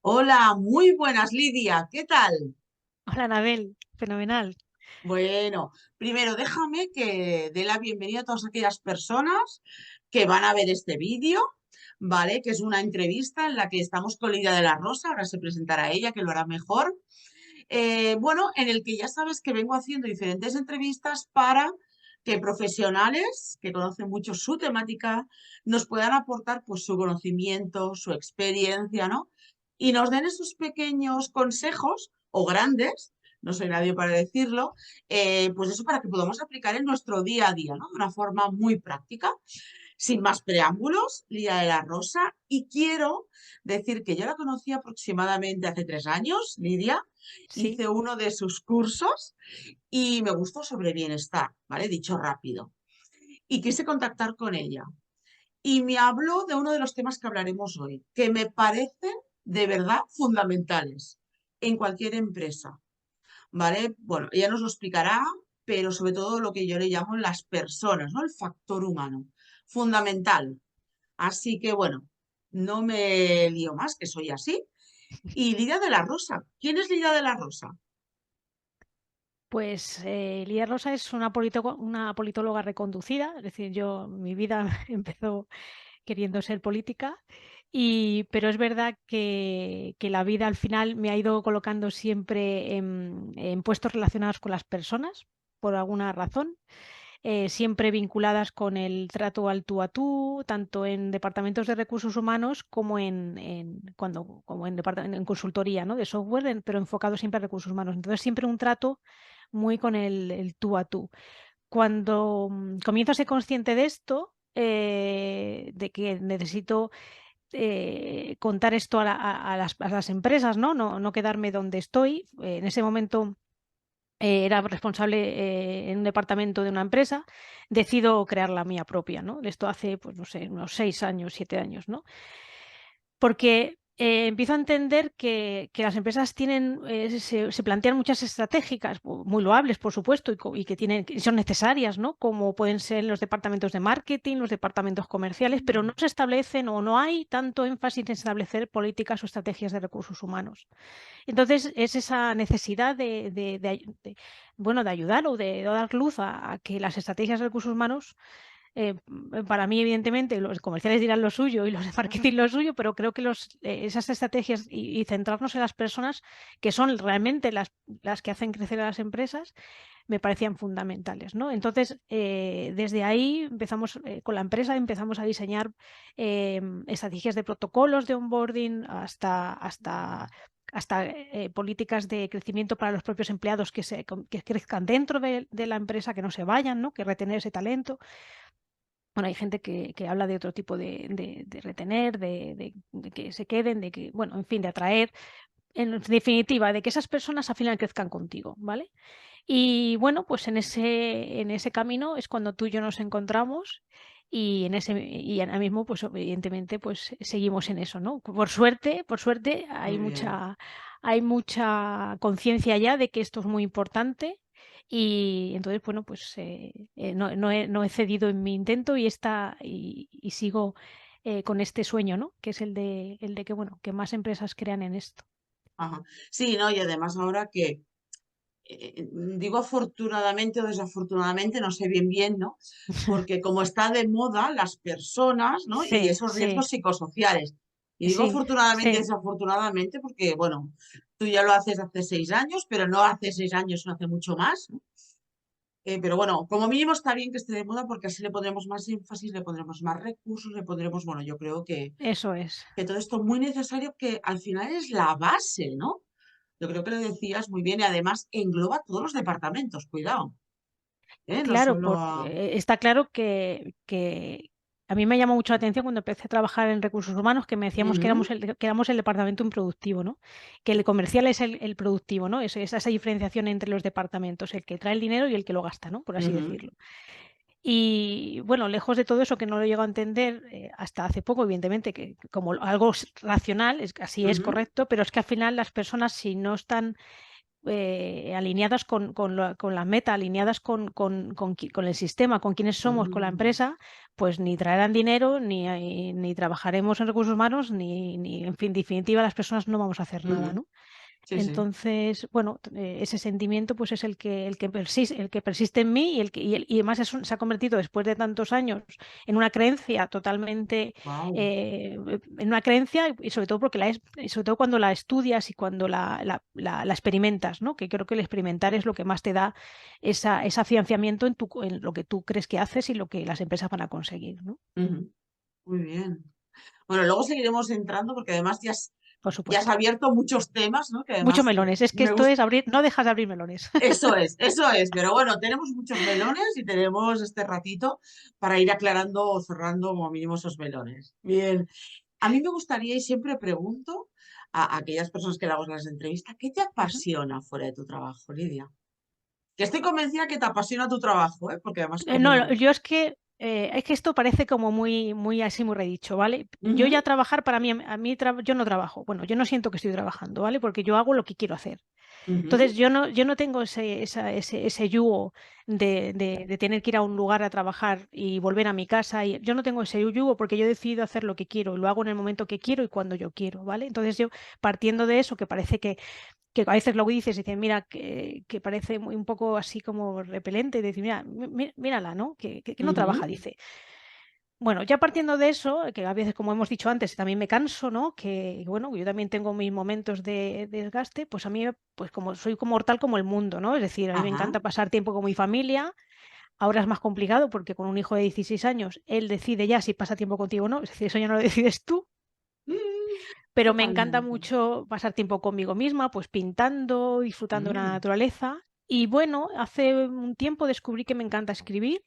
Hola, muy buenas, Lidia. ¿Qué tal? Hola, Anabel, fenomenal. Bueno, primero déjame que dé la bienvenida a todas aquellas personas que van a ver este vídeo, ¿vale? Que es una entrevista en la que estamos con Lidia de la Rosa, ahora se presentará ella, que lo hará mejor. Bueno, en el que ya sabes que vengo haciendo diferentes entrevistas para que profesionales que conocen mucho su temática nos puedan aportar pues su conocimiento, su experiencia, ¿no? Y nos den esos pequeños consejos o grandes, no soy nadie para decirlo, pues eso para que podamos aplicar en nuestro día a día, ¿no? De una forma muy práctica. Sin más preámbulos, Lidia de la Rosa, y quiero decir que yo la conocí aproximadamente hace 3 años, Lidia, Sí, hice uno de sus cursos y me gustó sobre bienestar, ¿vale? Dicho rápido. Y quise contactar con ella. Y me habló de uno de los temas que hablaremos hoy, que me parecen de verdad fundamentales en cualquier empresa, ¿vale? Bueno, ella nos lo explicará, pero sobre todo lo que yo le llamo las personas, ¿no? El factor humano, fundamental. Así que bueno, no me lío más, que soy así. Y Lidia de la Rosa. ¿Quién es Lidia de la Rosa? pues Lía Rosa es una politóloga reconducida, es decir, mi vida empezó queriendo ser política, pero es verdad que la vida al final me ha ido colocando siempre en puestos relacionados con las personas, por alguna razón. Siempre vinculadas con el trato al tú a tú, tanto en departamentos de recursos humanos como como en consultoría, ¿no? De software, pero enfocado siempre a recursos humanos. Entonces, siempre un trato muy con el tú a tú. Cuando comienzo a ser consciente de esto, de que necesito contar esto a las empresas, ¿no? No quedarme donde estoy. En ese momento era responsable en un departamento de una empresa, decido crear la mía propia, ¿no? Esto hace, pues no sé, unos 6 años, 7 años, ¿no? Porque empiezo a entender que las empresas se plantean muchas estratégicas, muy loables, por supuesto, y que y son necesarias, ¿no? Como pueden ser los departamentos de marketing, los departamentos comerciales, pero no se establecen o no hay tanto énfasis en establecer políticas o estrategias de recursos humanos. Entonces, es esa necesidad bueno, de ayudar o de dar luz a que las estrategias de recursos humanos, para mí, evidentemente, los comerciales dirán lo suyo y los de marketing lo suyo, pero creo que esas estrategias y centrarnos en las personas, que son realmente las que hacen crecer a las empresas, me parecían fundamentales, ¿no? Entonces, desde ahí con la empresa empezamos a diseñar estrategias de protocolos de onboarding hasta políticas de crecimiento para los propios empleados que crezcan dentro de la empresa, que no se vayan, ¿no? Que retener ese talento. Bueno, hay gente que habla de otro tipo de retener, de que se queden, bueno, en fin, de atraer, en definitiva, de que esas personas al final crezcan contigo, ¿vale? Y bueno, pues en ese camino es cuando tú y yo nos encontramos y ahora mismo, pues evidentemente, pues seguimos en eso, ¿no? Por suerte, Muy bien. hay mucha conciencia ya de que esto es muy importante y entonces, bueno, pues no he cedido en mi intento y sigo con este sueño, ¿no? Que es el de que, bueno, que más empresas crean en esto. Ajá. Sí, ¿no? Y además ahora que digo afortunadamente o desafortunadamente, no sé bien bien, ¿no? Porque como está de moda las personas, ¿no? Y Sí, esos sí, riesgos psicosociales. Y digo sí, afortunadamente y sí. desafortunadamente porque, bueno, tú ya lo haces hace 6 años, pero no hace 6 años, no hace mucho más, ¿no? Pero bueno, como mínimo está bien que esté de moda porque así le pondremos más énfasis, le pondremos más recursos, le pondremos, bueno, yo creo Eso es. que todo esto muy necesario que al final es la base, ¿no? Yo creo que lo decías muy bien y además engloba todos los departamentos, cuidado, ¿eh? No Claro, solo a... está claro que a mí me llamó mucho la atención cuando empecé a trabajar en recursos humanos, que me decíamos Ujú, que éramos el departamento improductivo, ¿no? Que el comercial es el productivo, ¿no? Esa diferenciación entre los departamentos, el que trae el dinero y el que lo gasta, ¿no? Por así ujú, decirlo. Y bueno, lejos de todo eso que no lo llego a entender hasta hace poco, evidentemente, que como algo racional, así es ujú, correcto, pero es que al final las personas, si no están alineadas con la meta, alineadas con el sistema, con quienes somos, con la Mm, empresa, pues ni traerán dinero, ni trabajaremos en recursos humanos, en fin, definitiva, las personas no vamos a hacer nada, ujú. ¿no? Sí, sí. Entonces, bueno, ese sentimiento pues es el que persiste en mí y además se ha convertido después de tantos años en una creencia totalmente, Wow. en una creencia y sobre todo y sobre todo cuando la estudias y cuando la experimentas, ¿no? Que creo que el experimentar es lo que más te da ese financiamiento en lo que tú crees que haces y lo que las empresas van a conseguir, ¿no? Muy bien. Bueno, luego seguiremos entrando porque además Por ya has supuesto. abierto muchos temas, ¿no? Que Muchos además melones. Es que me esto gusta. es abrir, no dejas de abrir melones. Eso es. Pero bueno, tenemos muchos melones y tenemos este ratito para ir aclarando o cerrando como mínimo esos melones. Bien. A mí me gustaría y siempre pregunto a aquellas personas que le hago las entrevistas, ¿qué te Ujú. apasiona fuera de tu trabajo, Lidia? Que estoy convencida que te apasiona tu trabajo, ¿eh? Porque además No, como... yo es que esto parece como muy así, muy redicho, ¿vale? Yo Ujú, ya trabajar para mí, yo no trabajo. Bueno, yo no siento que estoy trabajando, ¿vale? Porque yo hago lo que quiero hacer. ujú, Entonces yo no tengo ese yugo de tener que ir a un lugar a trabajar y volver a mi casa. Yo no tengo ese yugo porque yo decido hacer lo que quiero, lo hago en el momento que quiero y cuando yo quiero, ¿vale? Entonces yo partiendo de eso, que parece que a veces lo dices y dices, mira, que parece un poco así como repelente, y decir, mira, mírala, ¿no? Que no ujú, trabaja, dice. Bueno, ya partiendo de eso, que a veces, como hemos dicho antes, también me canso, ¿no? Que bueno, yo también tengo mis momentos de desgaste, pues a mí, pues como soy como mortal como el mundo, ¿no? Es decir, a mí me ajá. encanta pasar tiempo con mi familia. Ahora es más complicado porque con un hijo de 16 años, él decide ya si pasa tiempo contigo o no, es decir, eso ya no lo decides tú. Mm, Pero me encanta totalmente. mucho pasar tiempo conmigo misma, pues pintando, disfrutando de la Mm, naturaleza. Y bueno, hace un tiempo descubrí que me encanta escribir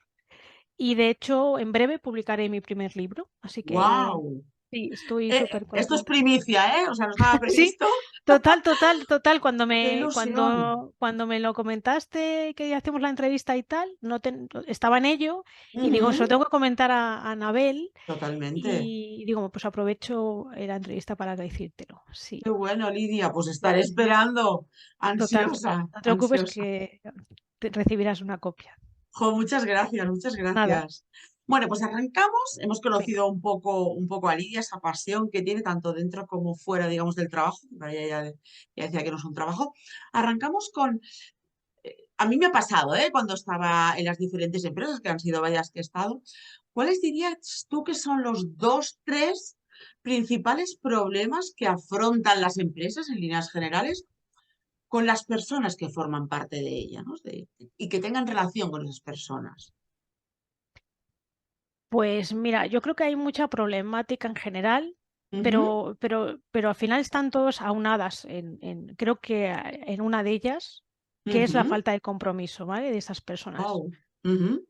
y de hecho en breve publicaré mi primer libro. Así que wow. sí, estoy súper Esto es contenta. primicia, ¿eh? O sea, no estaba Sí, previsto. total, total, total. ¡Qué ilusión! Cuando me lo comentaste que hacemos la entrevista y tal, estaba en ello y digo, se Ujú, lo tengo que comentar a Anabel totalmente. y digo, pues aprovecho la entrevista para decírtelo. Qué Sí. bueno, Lidia. Pues estaré Ujú. esperando, Total, ansiosa, no te preocupes ansiosa. que recibirás una copia. Jo, muchas gracias, muchas Nada, gracias. Bueno, pues arrancamos. Hemos venga. conocido un poco a Lidia, esa pasión que tiene tanto dentro como fuera, digamos, del trabajo. Para ella ya decía que no es un trabajo. Arrancamos con, a mí me ha pasado, ¿eh? Cuando estaba en las diferentes empresas, que han sido varias que he estado. ¿Cuáles dirías tú que son los dos, tres principales problemas que afrontan las empresas en líneas generales con las personas que forman parte de ellas, ¿no? Y que tengan relación con esas personas? Pues mira, yo creo que hay mucha problemática en general, Ujú, pero al final están todas aunadas creo que en una de ellas, que es la ujú, falta de compromiso, ¿vale? De esas personas. wow, ujú,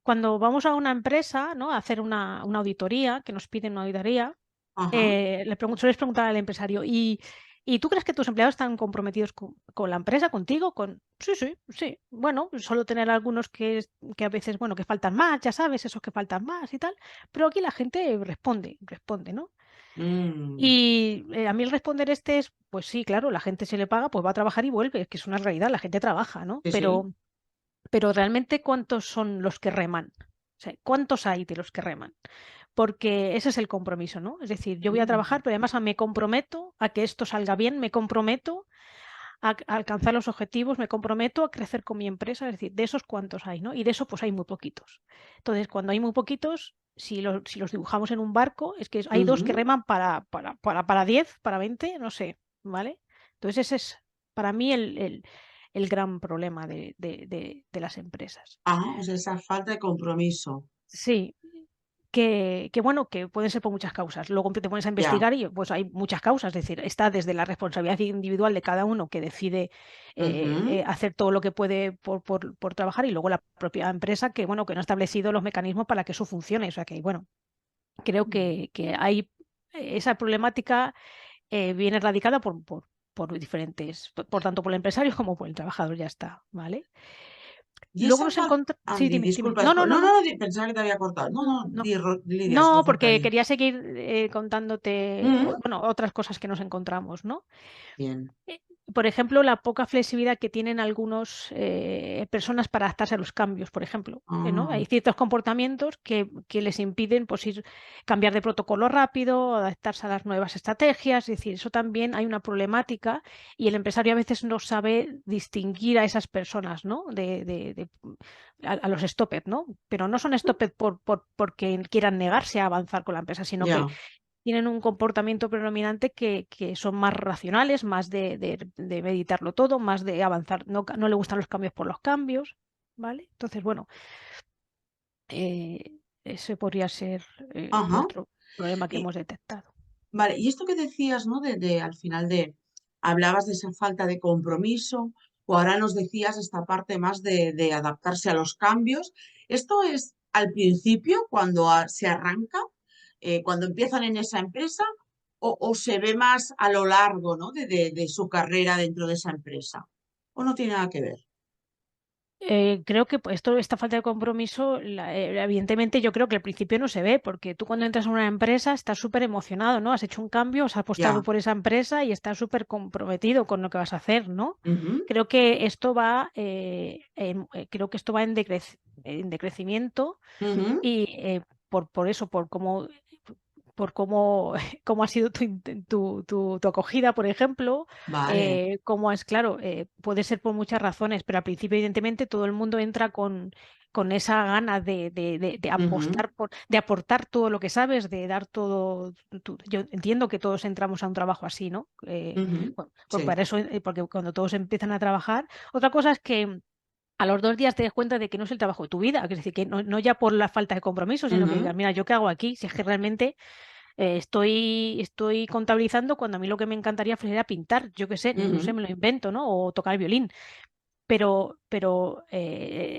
Cuando vamos a una empresa, ¿no? A hacer una auditoría, que nos piden una auditoría, ajá, sueles preguntar al empresario, ¿y tú crees que tus empleados están comprometidos con la empresa, contigo? Sí, sí, sí. Bueno, solo tener algunos que a veces, bueno, que faltan más, ya sabes, esos que faltan más y tal, pero aquí la gente responde, ¿no? mm, Y a mí el responder este es, pues sí, claro, la gente se le paga, pues va a trabajar y vuelve, que es una realidad, la gente trabaja, ¿no? sí, sí, Pero realmente, ¿cuántos son los que reman? O sea, ¿cuántos hay de los que reman? Porque ese es el compromiso, ¿no? Es decir, yo voy a mm, trabajar, pero además me comprometo a que esto salga bien, me comprometo a alcanzar los objetivos, me comprometo a crecer con mi empresa, es decir, de esos cuántos hay, ¿no? Y de eso pues hay muy poquitos. Entonces, cuando hay muy poquitos, si los dibujamos en un barco, es que hay dos que ujú. reman para 10, para 20, no sé, ¿vale? Entonces ese es para mí el gran problema de las empresas. Ah, o sea, esa falta de compromiso. Sí, bueno, que pueden ser por muchas causas. Luego te pones a Ya, investigar y pues hay muchas causas, es decir, está desde la responsabilidad individual de cada uno que decide ujú, hacer todo lo que puede por trabajar y luego la propia empresa que, bueno, que no ha establecido los mecanismos para que eso funcione. O sea que, bueno, creo que hay esa problemática viene radicada por diferentes, por tanto por el empresario como por el trabajador, ya está, ¿vale? Y Luego esa nos falta... encontramos... Ah, Sí, dime, dime. disculpa, No, no, no, no, no, no, pensaba que te había cortado. No, no, no, no. Lidia, No, estás porque ahí. quería seguir contándote, Mm, bueno, otras cosas que nos encontramos, ¿no? bien. Eh, Por ejemplo, la poca flexibilidad que tienen algunas personas para adaptarse a los cambios, por ejemplo, ¿no? Ah, Hay ciertos comportamientos que les impiden pues, cambiar de protocolo rápido, adaptarse a las nuevas estrategias, es decir, eso también hay una problemática y el empresario a veces no sabe distinguir a esas personas, ¿no? A los stopped, ¿no? Pero no son stopped porque quieran negarse a avanzar con la empresa, sino que ya. tienen un comportamiento predominante que son más racionales, más de meditarlo todo, más de avanzar. No, no le gustan los cambios por los cambios, ¿vale? Entonces, bueno, ese podría ser Ajá. otro problema que Y, hemos detectado. vale, y esto que decías, ¿no? Al final hablabas de esa falta de compromiso, o ahora nos decías esta parte más de adaptarse a los cambios. ¿Esto es al principio, cuando se arranca, cuando empiezan en esa empresa, o se ve más a lo largo, ¿no? De su carrera dentro de esa empresa? ¿O no tiene nada que ver? Creo que pues, esta falta de compromiso, evidentemente yo creo que al principio no se ve, porque tú cuando entras en una empresa estás súper emocionado, ¿no? Has hecho un cambio, has apostado Ya. por esa empresa y estás súper comprometido con lo que vas a hacer, ¿no? Ujú, Creo que esto va, creo que esto va en decrecimiento ujú. y por eso, por cómo, cómo ha sido tu acogida, por ejemplo, Vale. cómo es, claro, puede ser por muchas razones, pero al principio, evidentemente, todo el mundo entra con esa gana de Ujú, apostar de aportar todo lo que sabes, de dar todo. Yo entiendo que todos entramos a un trabajo así, ¿no? ujú. Bueno, pues Sí. para eso, porque cuando todos empiezan a trabajar, otra cosa es que a los 2 días te des cuenta de que no es el trabajo de tu vida, es decir, que no ya por la falta de compromiso, sino que digas, Ujú, mira, ¿yo qué hago aquí? Si es que realmente estoy contabilizando cuando a mí lo que me encantaría era pintar, yo qué sé, no sé, ujú. me lo invento, ¿no? O tocar el violín, pero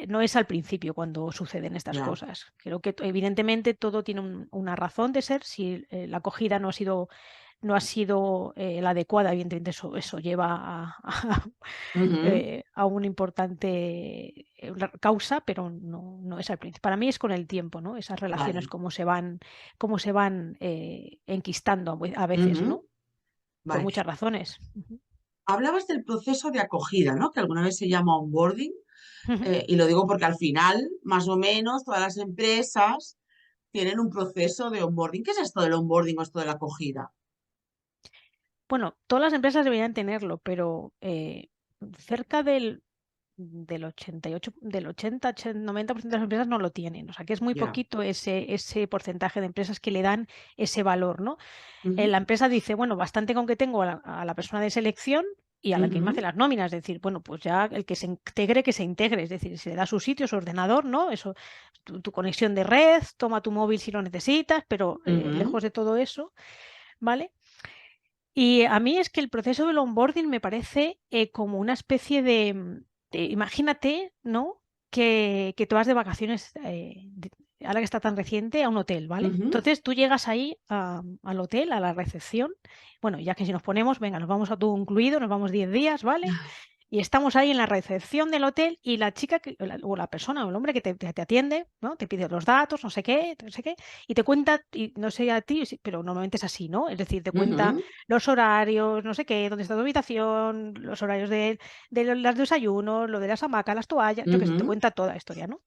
no es al principio cuando suceden estas Ya. cosas. Creo que evidentemente todo tiene una razón de ser. Si la acogida no ha sido la adecuada, evidentemente eso lleva Ujú. a una importante causa, pero no es al principio. Para mí es con el tiempo, ¿no? Esas relaciones Vale. cómo se van enquistando a veces, Ujú. ¿no? Por Vale. muchas razones. Ujú. Hablabas del proceso de acogida, ¿no? Que alguna vez se llama onboarding, Ujú. y lo digo porque al final, más o menos, todas las empresas tienen un proceso de onboarding. ¿Qué es esto del onboarding o esto de la acogida? Bueno, todas las empresas deberían tenerlo, pero cerca del 88, del 90% de las empresas no lo tienen. O sea, que es muy Ya. poquito ese porcentaje de empresas que le dan ese valor, ¿no? Ujú, La empresa dice, bueno, bastante con que tengo a la persona de selección y a la que me hace ujú, las nóminas, es decir, bueno, pues ya el que se integre, es decir, se le da su sitio, su ordenador, ¿no? Eso, tu conexión de red, toma tu móvil si lo necesitas, pero ujú, lejos de todo eso, ¿vale? Y a mí es que el proceso del onboarding me parece como una especie imagínate, ¿no? Que tú vas de vacaciones, ahora que está tan reciente, a un hotel, ¿vale? ujú. Entonces tú llegas ahí al hotel, a la recepción. Bueno, ya que si nos ponemos, venga, nos vamos a todo incluido, nos vamos 10 días, ¿vale? Y estamos ahí en la recepción del hotel y la chica o la persona o el hombre que te atiende, ¿no? Te pide los datos, no sé qué, no sé qué, y te cuenta, y no sé a ti, pero normalmente es así, ¿no? Es decir, te cuenta Ujú, los horarios, no sé qué, dónde está tu habitación, los horarios de los desayunos, lo de las hamacas, las toallas, yo qué sé, te ujú. cuenta toda la historia, ¿no?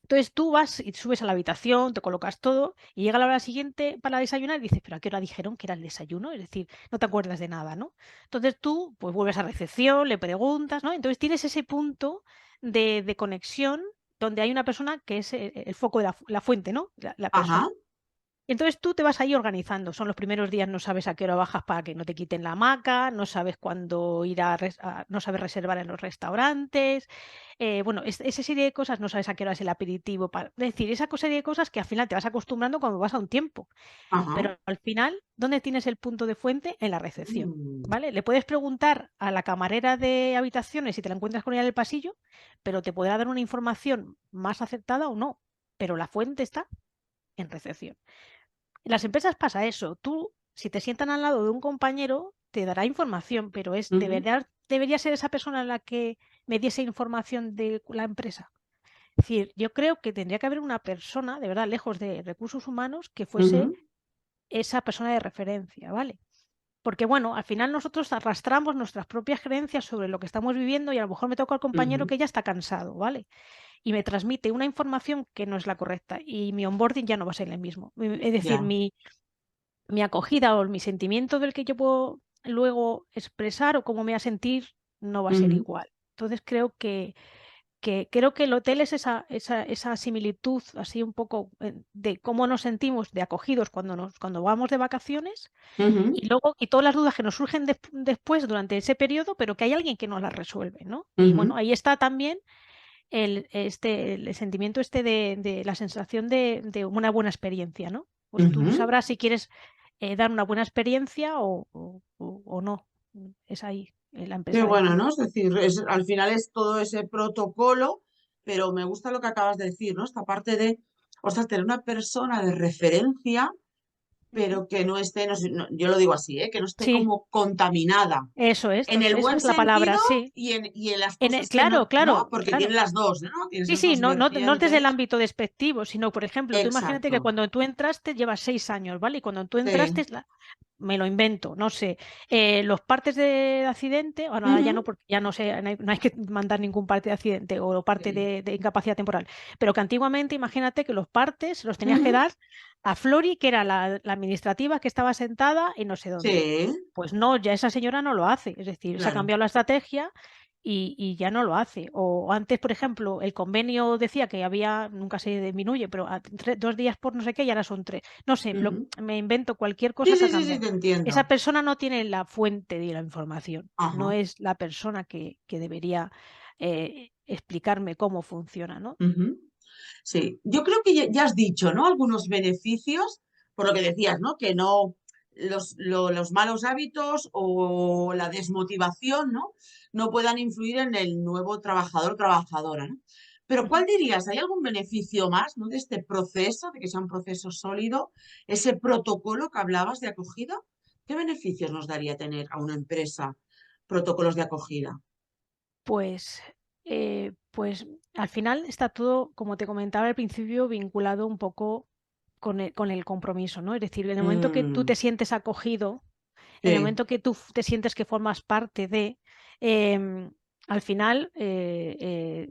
Entonces tú vas y subes a la habitación, te colocas todo y llega la hora siguiente para desayunar y dices, pero ¿a qué hora dijeron que era el desayuno? Es decir, no te acuerdas de nada, ¿no? Entonces tú pues vuelves a recepción, le preguntas, ¿no? Entonces tienes ese punto de conexión donde hay una persona que es el foco de la fuente, ¿no? La Ajá. persona. Entonces tú te vas ahí organizando. Son los primeros días, no sabes a qué hora bajas para que no te quiten la hamaca, no sabes cuándo ir no sabes reservar en los restaurantes. Bueno, esa serie de cosas, no sabes a qué hora es el aperitivo. Es decir, esa serie de cosas que al final te vas acostumbrando cuando vas a un tiempo. Ajá. Pero al final, ¿dónde tienes el punto de fuente? En la recepción. Mm, ¿Vale? Le puedes preguntar a la camarera de habitaciones si te la encuentras con ella en el pasillo, pero te podrá dar una información más acertada o no. Pero la fuente está en recepción. En las empresas pasa eso. Tú, si te sientan al lado de un compañero, te dará información, pero ujú. debería ser esa persona me diese información de la empresa. Es decir, yo creo que tendría que haber una persona, de verdad, lejos de recursos humanos, que fuese Ujú, esa persona de referencia, ¿vale? Porque bueno, al final nosotros arrastramos nuestras propias creencias sobre lo que estamos viviendo y a lo mejor me toca al compañero ujú, que ya está cansado, ¿vale? Y me transmite una información que no es la correcta y mi onboarding ya no va a ser el mismo. Es decir, ya. mi acogida o mi sentimiento del que yo puedo luego expresar o cómo me voy a sentir no va a ser Ujú, igual. Entonces creo que el hotel es esa similitud así un poco de cómo nos sentimos de acogidos cuando vamos de vacaciones ujú, y luego y todas las dudas que nos surgen después durante ese periodo, pero que hay alguien que nos las resuelve, ¿no? Y bueno, ujú, ahí está también el sentimiento de la sensación de una buena experiencia, ¿no? Pues tú ujú. sabrás si quieres dar una buena experiencia o no. Es ahí, la Qué empresa bueno, decide. ¿no? Es decir, al final es todo ese protocolo, pero me gusta lo que acabas de decir, ¿no? Esta parte de, o sea, tener una persona de referencia, Ujú. pero que no esté, yo lo digo así, ¿eh? Que no esté Sí, como contaminada, eso es, en el esa buen es la palabra, sentido sí. y en las cosas que Claro, no, ¿no? claro, Porque tiene claro. las dos, ¿no? Tiene Sí, esas sí, dos no desde el vertientes. ámbito despectivo, sino, por ejemplo, tú imagínate que Exacto. cuando tú entraste llevas 6 años, ¿vale? Y cuando tú entraste, Sí. me lo invento, no sé, los partes de accidente, bueno, ahora ya no, Ujú, porque ya no sé, no hay que mandar ningún parte de accidente o parte sí. de incapacidad temporal, pero que antiguamente, imagínate que los partes los tenías que Ujú, dar a Flori, que era la administrativa que estaba sentada en no sé dónde. sí, Pues no, ya esa señora no lo hace, es decir, se ha claro. cambiado la estrategia y ya no lo hace. O antes, por ejemplo, el convenio decía que había, nunca se disminuye, pero 2 días por no sé qué y ahora son 3. No sé, Ujú. me invento cualquier Sí, cosa que sí, ha sí, sí, cambiado. te Esa entiendo. persona no tiene la fuente de la información, no Ajá. es la persona que debería explicarme cómo funciona, ¿no? Ujú. Sí, yo creo que ya has dicho, ¿no? Algunos beneficios, por lo que decías, ¿no? Que no los malos hábitos o la desmotivación, ¿no? No puedan influir en el nuevo trabajador o trabajadora, ¿no? Pero Ujú. ¿cuál dirías? ¿Hay algún beneficio más, ¿no? De este proceso, de que sea un proceso sólido, ese protocolo que hablabas de acogida? ¿Qué beneficios nos daría tener a una empresa protocolos de acogida? Pues al final está todo, como te comentaba al principio, vinculado un poco con el compromiso, ¿no? Es decir, en el momento que tú Mm, te sientes acogido, en el sí. momento que tú te sientes que formas parte de, em, al final te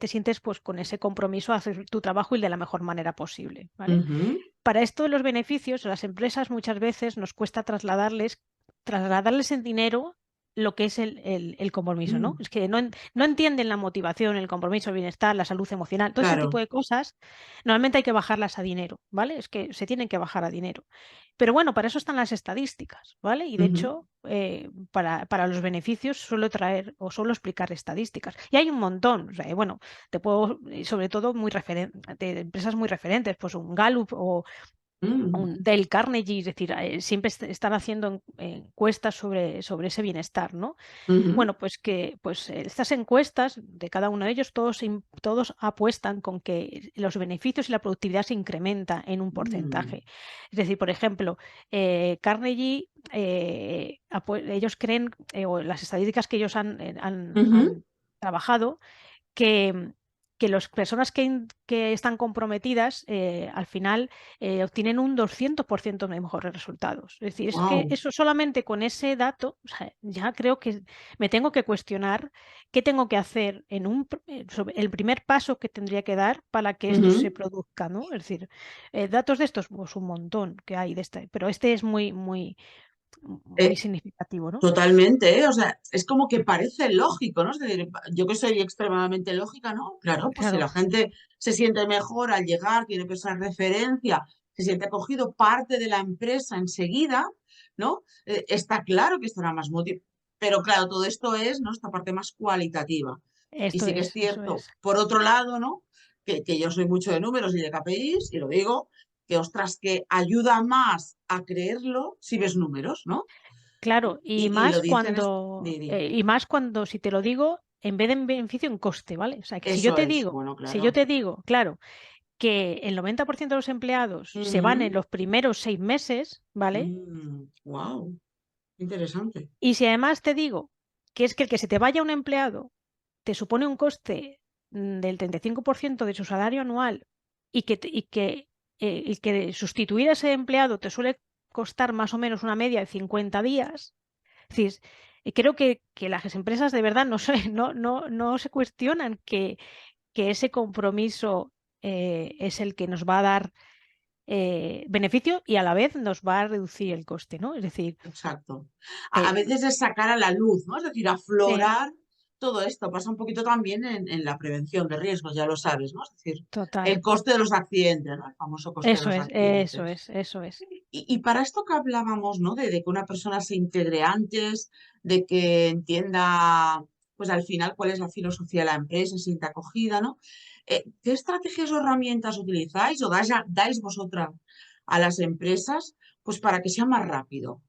sientes pues con ese compromiso a hacer tu trabajo y de la mejor manera posible, ¿vale? Ujú, Para esto de los beneficios, a las empresas muchas veces nos cuesta trasladarles en dinero lo que es el compromiso, ¿no? mm, Es que no entienden la motivación, el compromiso, el bienestar, la salud emocional, todo ese tipo claro. de cosas, normalmente hay que bajarlas a dinero, ¿vale? Es que se tienen que bajar a dinero. Pero bueno, para eso están las estadísticas, ¿vale? Y de Ujú, hecho, para los beneficios suelo traer o suelo explicar estadísticas. Y hay un montón, o sea, bueno, te puedo, sobre todo de empresas muy referentes, pues un Gallup o mm, del Carnegie, es decir, siempre están haciendo encuestas sobre ese bienestar, ¿no? ujú, Bueno, pues estas encuestas de cada uno de ellos, todos apuestan con que los beneficios y la productividad se incrementa en un mm, porcentaje. Es decir, por ejemplo, Carnegie, ellos creen, o las estadísticas que ellos ujú, han trabajado, que, que las personas que están comprometidas al final obtienen un 200% de mejores resultados. Es decir, es que wow. eso solamente con ese dato, o sea, ya creo que me tengo que cuestionar qué tengo que hacer sobre el primer paso que tendría que dar para que esto se Ujú. produzca, ¿no? Es decir, datos de estos, pues un montón que hay de este, pero este es muy, muy, muy Eh, significativo, ¿no? Totalmente, ¿eh? O sea, es como que parece lógico, ¿no? Es decir, yo que soy extremadamente lógica, ¿no? Claro, pues si la Claro, gente se siente mejor al llegar, tiene personas de referencia, se siente acogido parte de la empresa enseguida, ¿no? Está claro que estará más motivado. Pero claro, todo esto es, ¿no? Esta parte más cualitativa. Y esto sí que es es, eso cierto, es. por otro lado, ¿no? Que yo soy mucho de números y de KPIs, y lo digo, que ostras, que ayuda más a creerlo si ves números, ¿no? Claro, Y lo dicen, Didi. y más cuando, si te lo digo, en vez de en beneficio, en coste, ¿vale? O sea, que si yo Eso te es, digo, bueno, si yo claro. te digo, claro, que el 90% de los empleados se van en Ujú. los primeros 6 meses, ¿vale? Wow, interesante. Y si además te digo que es que el que se te vaya un empleado te supone un coste del 35% de su salario anual y que sustituir a ese empleado te suele costar más o menos una media de 50 días. Es decir, creo que las empresas de verdad no se cuestionan que ese compromiso es el que nos va a dar beneficio y a la vez nos va a reducir el coste, ¿no? Es decir, Exacto. A que veces es sacar a la luz, ¿no? Es decir, sí, aflorar todo esto. Pasa un poquito también en la prevención de riesgos, ya lo sabes, ¿no? Es decir, el total. coste de los accidentes, ¿no? El famoso coste de Eso los es, eso accidentes. es, eso es. Y para esto que hablábamos, ¿no? De que una persona se integre antes, de que entienda, pues al final, cuál es la filosofía de la empresa, se sienta acogida, ¿no? ¿Qué estrategias o herramientas utilizáis o dais vosotras a las empresas, pues para que sea más rápido?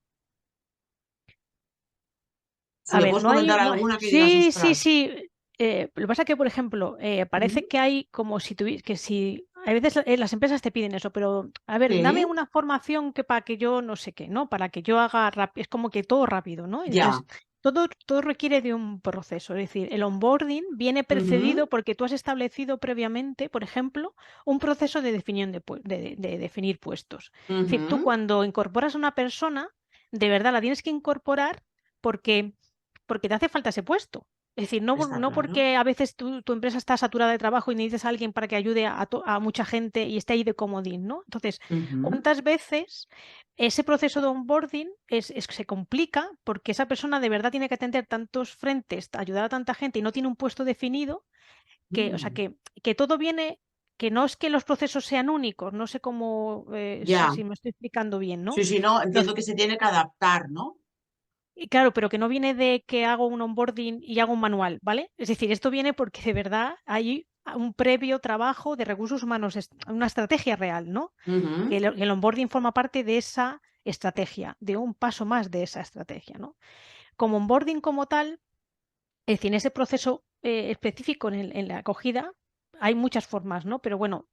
Si A me ver, puedes comentar alguna que digas, sí, sí, ostras. sí. Lo que pasa es que, por ejemplo, Ujú. parece que hay como si tuviese que si a veces las empresas te piden eso, pero a ver, dame Sí, una formación que para que yo no sé qué, ¿no? Para que yo haga rápido, es como que todo rápido, ¿no? ya. Entonces, todo requiere de un proceso, es decir, el onboarding viene Ujú, precedido porque tú has establecido previamente, por ejemplo, un proceso de definición de definir puestos. Es decir, tú ujú. cuando incorporas a una persona, de verdad la tienes que incorporar porque te hace falta ese puesto. Es decir, Está no claro. porque a veces tu empresa está saturada de trabajo y necesitas a alguien para que ayude a mucha gente y esté ahí de comodín, ¿no? Entonces, Ujú, ¿cuántas veces ese proceso de onboarding se complica porque esa persona de verdad tiene que atender tantos frentes, ayudar a tanta gente y no tiene un puesto definido que, o sea, mm. que todo viene, que no es que los procesos sean únicos, no sé cómo, Ya. si me estoy explicando bien, ¿no? Sí, sí, no, Los entiendo que se tiene que adaptar, ¿no? Y claro, pero que no viene de que hago un onboarding y hago un manual, ¿vale? Es decir, esto viene porque de verdad hay un previo trabajo de recursos humanos, una estrategia real, ¿no? Que Ujú, el onboarding forma parte de esa estrategia, de un paso más de esa estrategia, ¿no? Como onboarding como tal, es decir, en ese proceso específico en la acogida hay muchas formas, ¿no? Pero bueno,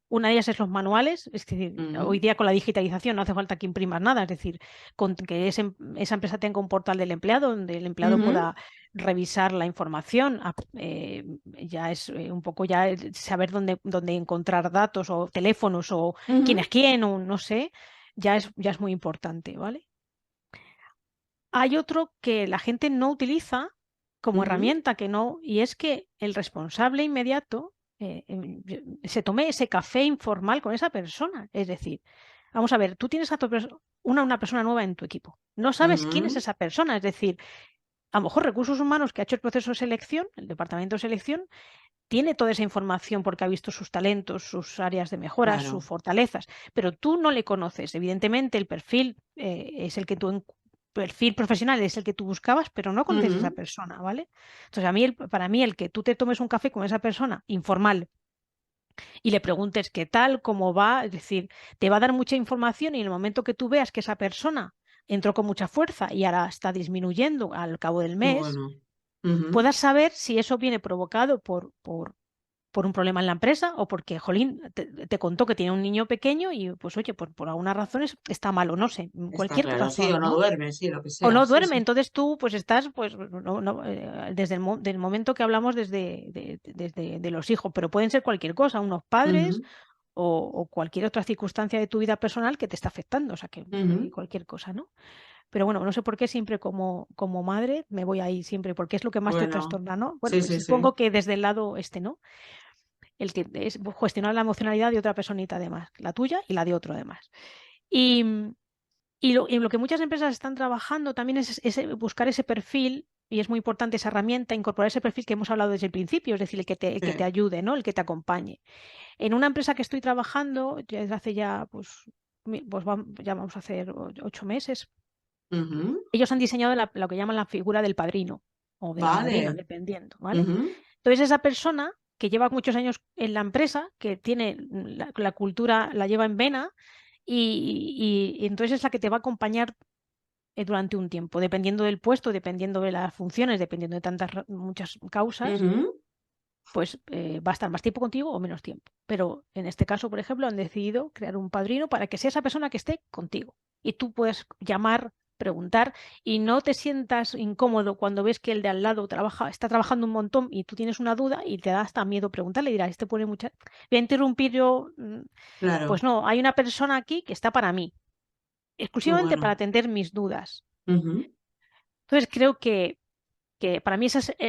una de ellas es los manuales, es decir, hoy ujú, día con la digitalización no hace falta que imprimas nada, es decir, con que esa empresa tenga un portal del empleado donde el empleado ujú, pueda revisar la información, ya es un poco ya saber dónde encontrar datos o teléfonos o quién ujú, es quién o no sé, ya es muy importante, ¿vale? Hay otro que la gente no utiliza como ujú. herramienta, y es que el responsable inmediato se tome ese café informal con esa persona. Es decir, vamos a ver, tú tienes una persona nueva en tu equipo. No sabes quién es Ujú, esa persona. Es decir, a lo mejor recursos humanos que ha hecho el proceso de selección, el departamento de selección, tiene toda esa información porque ha visto sus talentos, sus áreas de mejora, sus claro. fortalezas, pero tú no le conoces. Evidentemente, el perfil es el que perfil profesional es el que tú buscabas, pero no conoces a esa Ujú, persona, ¿vale? Entonces, para mí, el que tú te tomes un café con esa persona informal y le preguntes qué tal, cómo va, es decir, te va a dar mucha información y en el momento que tú veas que esa persona entró con mucha fuerza y ahora está disminuyendo al cabo del qué mes, bueno. Ujú, puedas saber si eso viene provocado por un problema en la empresa o porque, jolín, te contó que tiene un niño pequeño y pues oye, por algunas razones está malo, no sé, está cualquier claro, sí, o razón, no ¿no? duerme, sí, lo que O sea, no sí, duerme, sí. entonces tú pues estás, pues desde del momento que hablamos desde de los hijos, pero pueden ser cualquier cosa, unos padres Ujú, o cualquier otra circunstancia de tu vida personal que te está afectando, o sea que ujú. cualquier cosa, ¿no? Pero bueno, no sé por qué siempre como madre me voy ahí siempre, porque es lo que más te Bueno, trastorna, ¿no? Bueno, sí, sí, sí. supongo que desde el lado ¿no? El que es gestionar la emocionalidad de otra personita además, la tuya y la de otro además. Y, y lo que muchas empresas están trabajando también es buscar ese perfil, y es muy importante esa herramienta, incorporar ese perfil que hemos hablado desde el principio, es decir, el que te Sí. ayude, ¿no? El que te acompañe. En una empresa que estoy trabajando, ya desde hace ya, pues, ya vamos a hacer 8 meses, Ujú, ellos han diseñado lo que llaman la figura del padrino o de la madrina, vale. dependiendo, ¿vale? Ujú, Entonces, esa persona que lleva muchos años en la empresa, que tiene la cultura, la lleva en vena, y entonces es la que te va a acompañar durante un tiempo, dependiendo del puesto, dependiendo de las funciones, dependiendo de muchas causas, ujú, pues va a estar más tiempo contigo o menos tiempo. Pero en este caso, por ejemplo, han decidido crear un padrino para que sea esa persona que esté contigo. Y tú puedes llamar preguntar y no te sientas incómodo cuando ves que el de al lado está trabajando un montón y tú tienes una duda y te da hasta miedo preguntarle, dirás, este pone mucha... Voy a interrumpir yo, pues claro, no, hay una persona aquí que está para mí, qué exclusivamente para bueno. atender mis dudas. Ujú, Entonces creo que para mí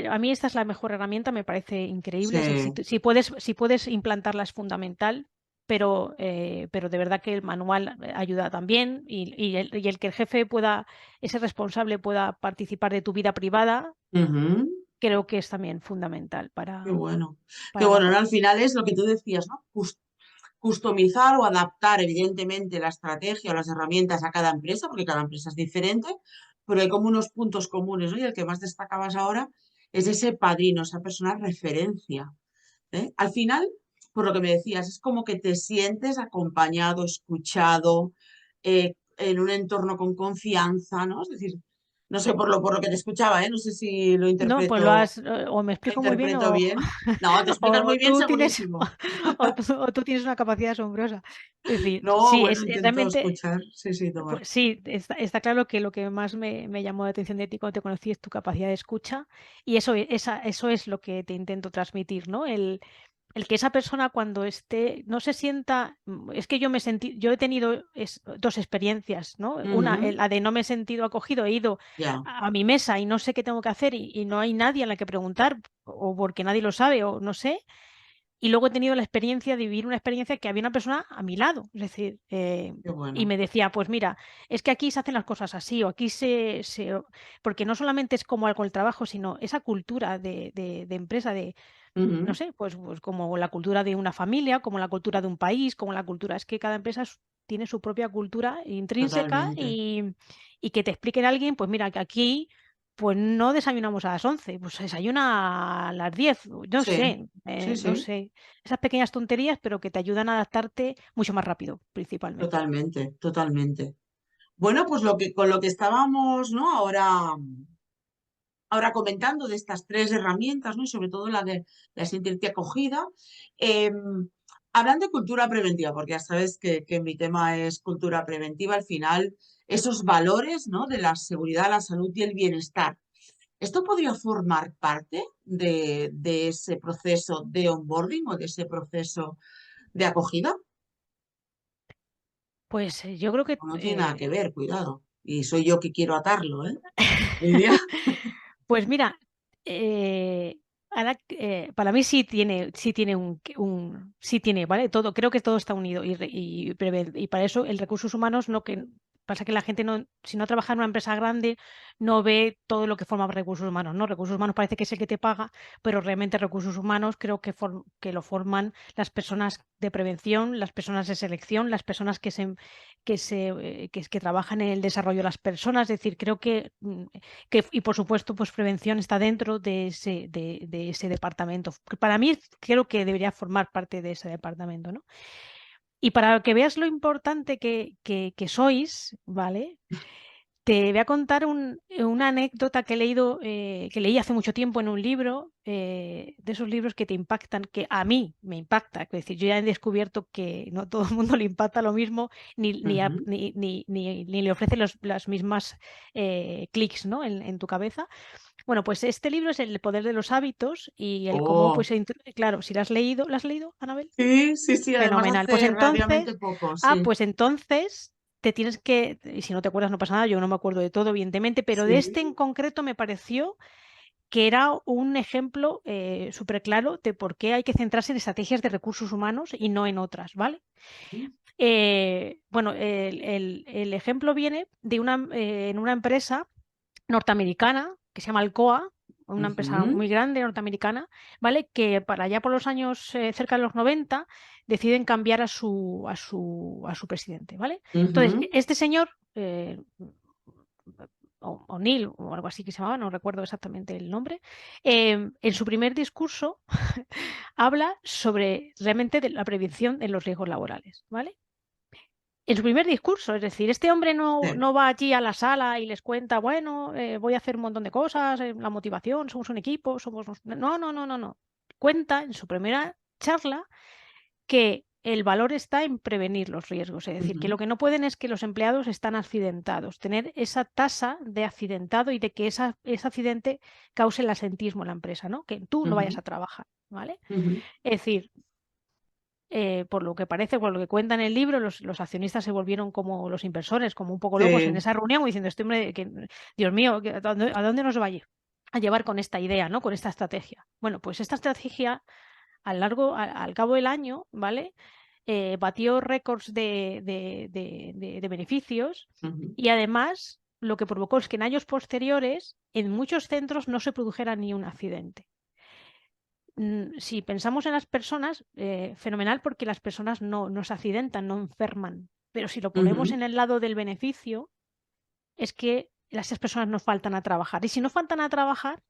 a mí esta es la mejor herramienta, me parece increíble. Es decir, sí, si puedes implantarla es fundamental, pero de verdad que el manual ayuda también y el que el jefe pueda, ese responsable pueda participar de tu vida privada, ujú, creo que es también fundamental qué bueno. Qué para la bueno, ¿no? Al final es lo que tú decías, ¿no? Customizar o adaptar, evidentemente, la estrategia o las herramientas a cada empresa, porque cada empresa es diferente, pero hay como unos puntos comunes, ¿no? Y el que más destacabas ahora es ese padrino, esa persona referencia, ¿eh? Al final, por lo que me decías, es como que te sientes acompañado, escuchado, en un entorno con confianza, ¿no? Es decir, no sé por lo que te escuchaba, ¿eh? No sé si No, pues o me lo explico muy bien interpreto bien. No, te explicas o muy bien, tú tienes, segurísimo. o tú tienes una capacidad asombrosa. Es decir, No, sí, bueno, intento realmente, escuchar. Sí, sí, Tomás. pues sí, está claro que lo que más me llamó la atención de ti cuando te conocí es tu capacidad de escucha y eso es lo que te intento transmitir, ¿no? El que esa persona cuando esté, no se sienta, es que yo he tenido dos experiencias, ¿no? Una, Ujú, la de no me he sentido acogido, he ido ya, a mi mesa y no sé qué tengo que hacer y no hay nadie a la que preguntar o porque nadie lo sabe o no sé. Y luego he tenido la experiencia de vivir una experiencia que había una persona a mi lado, es decir, qué y bueno. me decía, pues mira, es que aquí se hacen las cosas así, o aquí porque no solamente es como algo el trabajo, sino esa cultura de empresa, no Ujú, sé, pues como la cultura de una familia, como la cultura de un país, como la cultura, es que cada empresa tiene su propia cultura intrínseca totalmente, y que te expliquen a alguien, pues mira, que aquí pues no desayunamos a las 11 pues se desayuna a las 10 no sí, sé, sí, no sí, sé, esas pequeñas tonterías, pero que te ayudan a adaptarte mucho más rápido, principalmente. totalmente, totalmente. Bueno, pues con lo que estábamos, ¿no? Ahora comentando de estas tres herramientas, ¿no? Y sobre todo la de sentirte acogida. eh, Hablan de cultura preventiva, porque ya sabes que mi tema es cultura preventiva, al final, esos valores, ¿no? De la seguridad, la salud y el bienestar. ¿Esto podría formar parte de ese proceso de onboarding o de ese proceso de acogida? Pues yo creo que O no tiene nada que ver, cuidado. Y soy yo que quiero atarlo, ¿eh? Lidia. pues mira, para mí sí tiene sí tiene, ¿vale? Todo, creo que todo está unido y para eso el recursos humanos no que pasa que la gente no, si no trabaja en una empresa grande, no ve todo lo que forma recursos humanos, ¿no? Recursos humanos parece que es el que te paga, pero realmente recursos humanos creo que lo forman las personas de prevención, las personas de selección, las personas que trabajan en el desarrollo de las personas. Es decir, creo y por supuesto, pues prevención está dentro de ese departamento. Que para mí creo que debería formar parte de ese departamento, ¿no? Y para que veas lo importante que sois, ¿vale? Te voy a contar una anécdota que leí hace mucho tiempo en un libro, de esos libros que te impactan, que a mí me impacta. Es decir, yo ya he descubierto que no todo el mundo le impacta lo mismo, Ujú. ni le ofrece las mismas clics, ¿no? en tu cabeza. Bueno, pues este libro es El poder de los hábitos y el cómo, Oh, claro, si lo has leído, Anabel? sí, sí, sí, además Fenomenal. Pues hace entonces, relativamente poco, sí. pues entonces te tienes y si no te acuerdas no pasa nada, yo no me acuerdo de todo, evidentemente, pero de este en Sí. concreto me pareció que era un ejemplo súper claro de por qué hay que centrarse en estrategias de recursos humanos y no en otras, ¿vale? Bueno, el ejemplo viene en una empresa norteamericana que se llama Alcoa, una empresa Ujú, muy grande norteamericana, ¿vale? Que para allá por los años cerca de los 90 deciden cambiar a su presidente, ¿vale? Entonces, ujú, este señor, O'Neill o algo así que se llamaba, no recuerdo exactamente el nombre, en su primer discurso habla sobre realmente de la prevención de los riesgos laborales, ¿vale? En su primer discurso, es decir, este hombre sí, no va allí a la sala y les cuenta, bueno, voy a hacer un montón de cosas, la motivación, somos un equipo, No, no, no, no, no. Cuenta en su primera charla que el valor está en prevenir los riesgos, es decir, que lo que no pueden es que los empleados están accidentados, tener esa tasa de accidentado y de que ese accidente cause el asentismo en la empresa, ¿no? Que tú no vayas ujú, a trabajar, ¿vale? ujú. Es decir, por lo que parece, por lo que cuenta en el libro, los accionistas se volvieron como los inversores, como un poco locos en Sí. esa reunión, diciendo, este hombre, Dios mío, ¿a dónde nos va a llevar con esta idea, ¿no? Con esta estrategia? Bueno, pues esta estrategia al cabo del año, ¿vale? Batió récords de beneficios Ujú, y además lo que provocó es que en años posteriores en muchos centros no se produjera ni un accidente. Si pensamos en las personas, fenomenal porque las personas no se accidentan, no enferman. Pero si lo ponemos ujú, en el lado del beneficio, es que esas personas no faltan a trabajar. Y si no faltan a trabajar,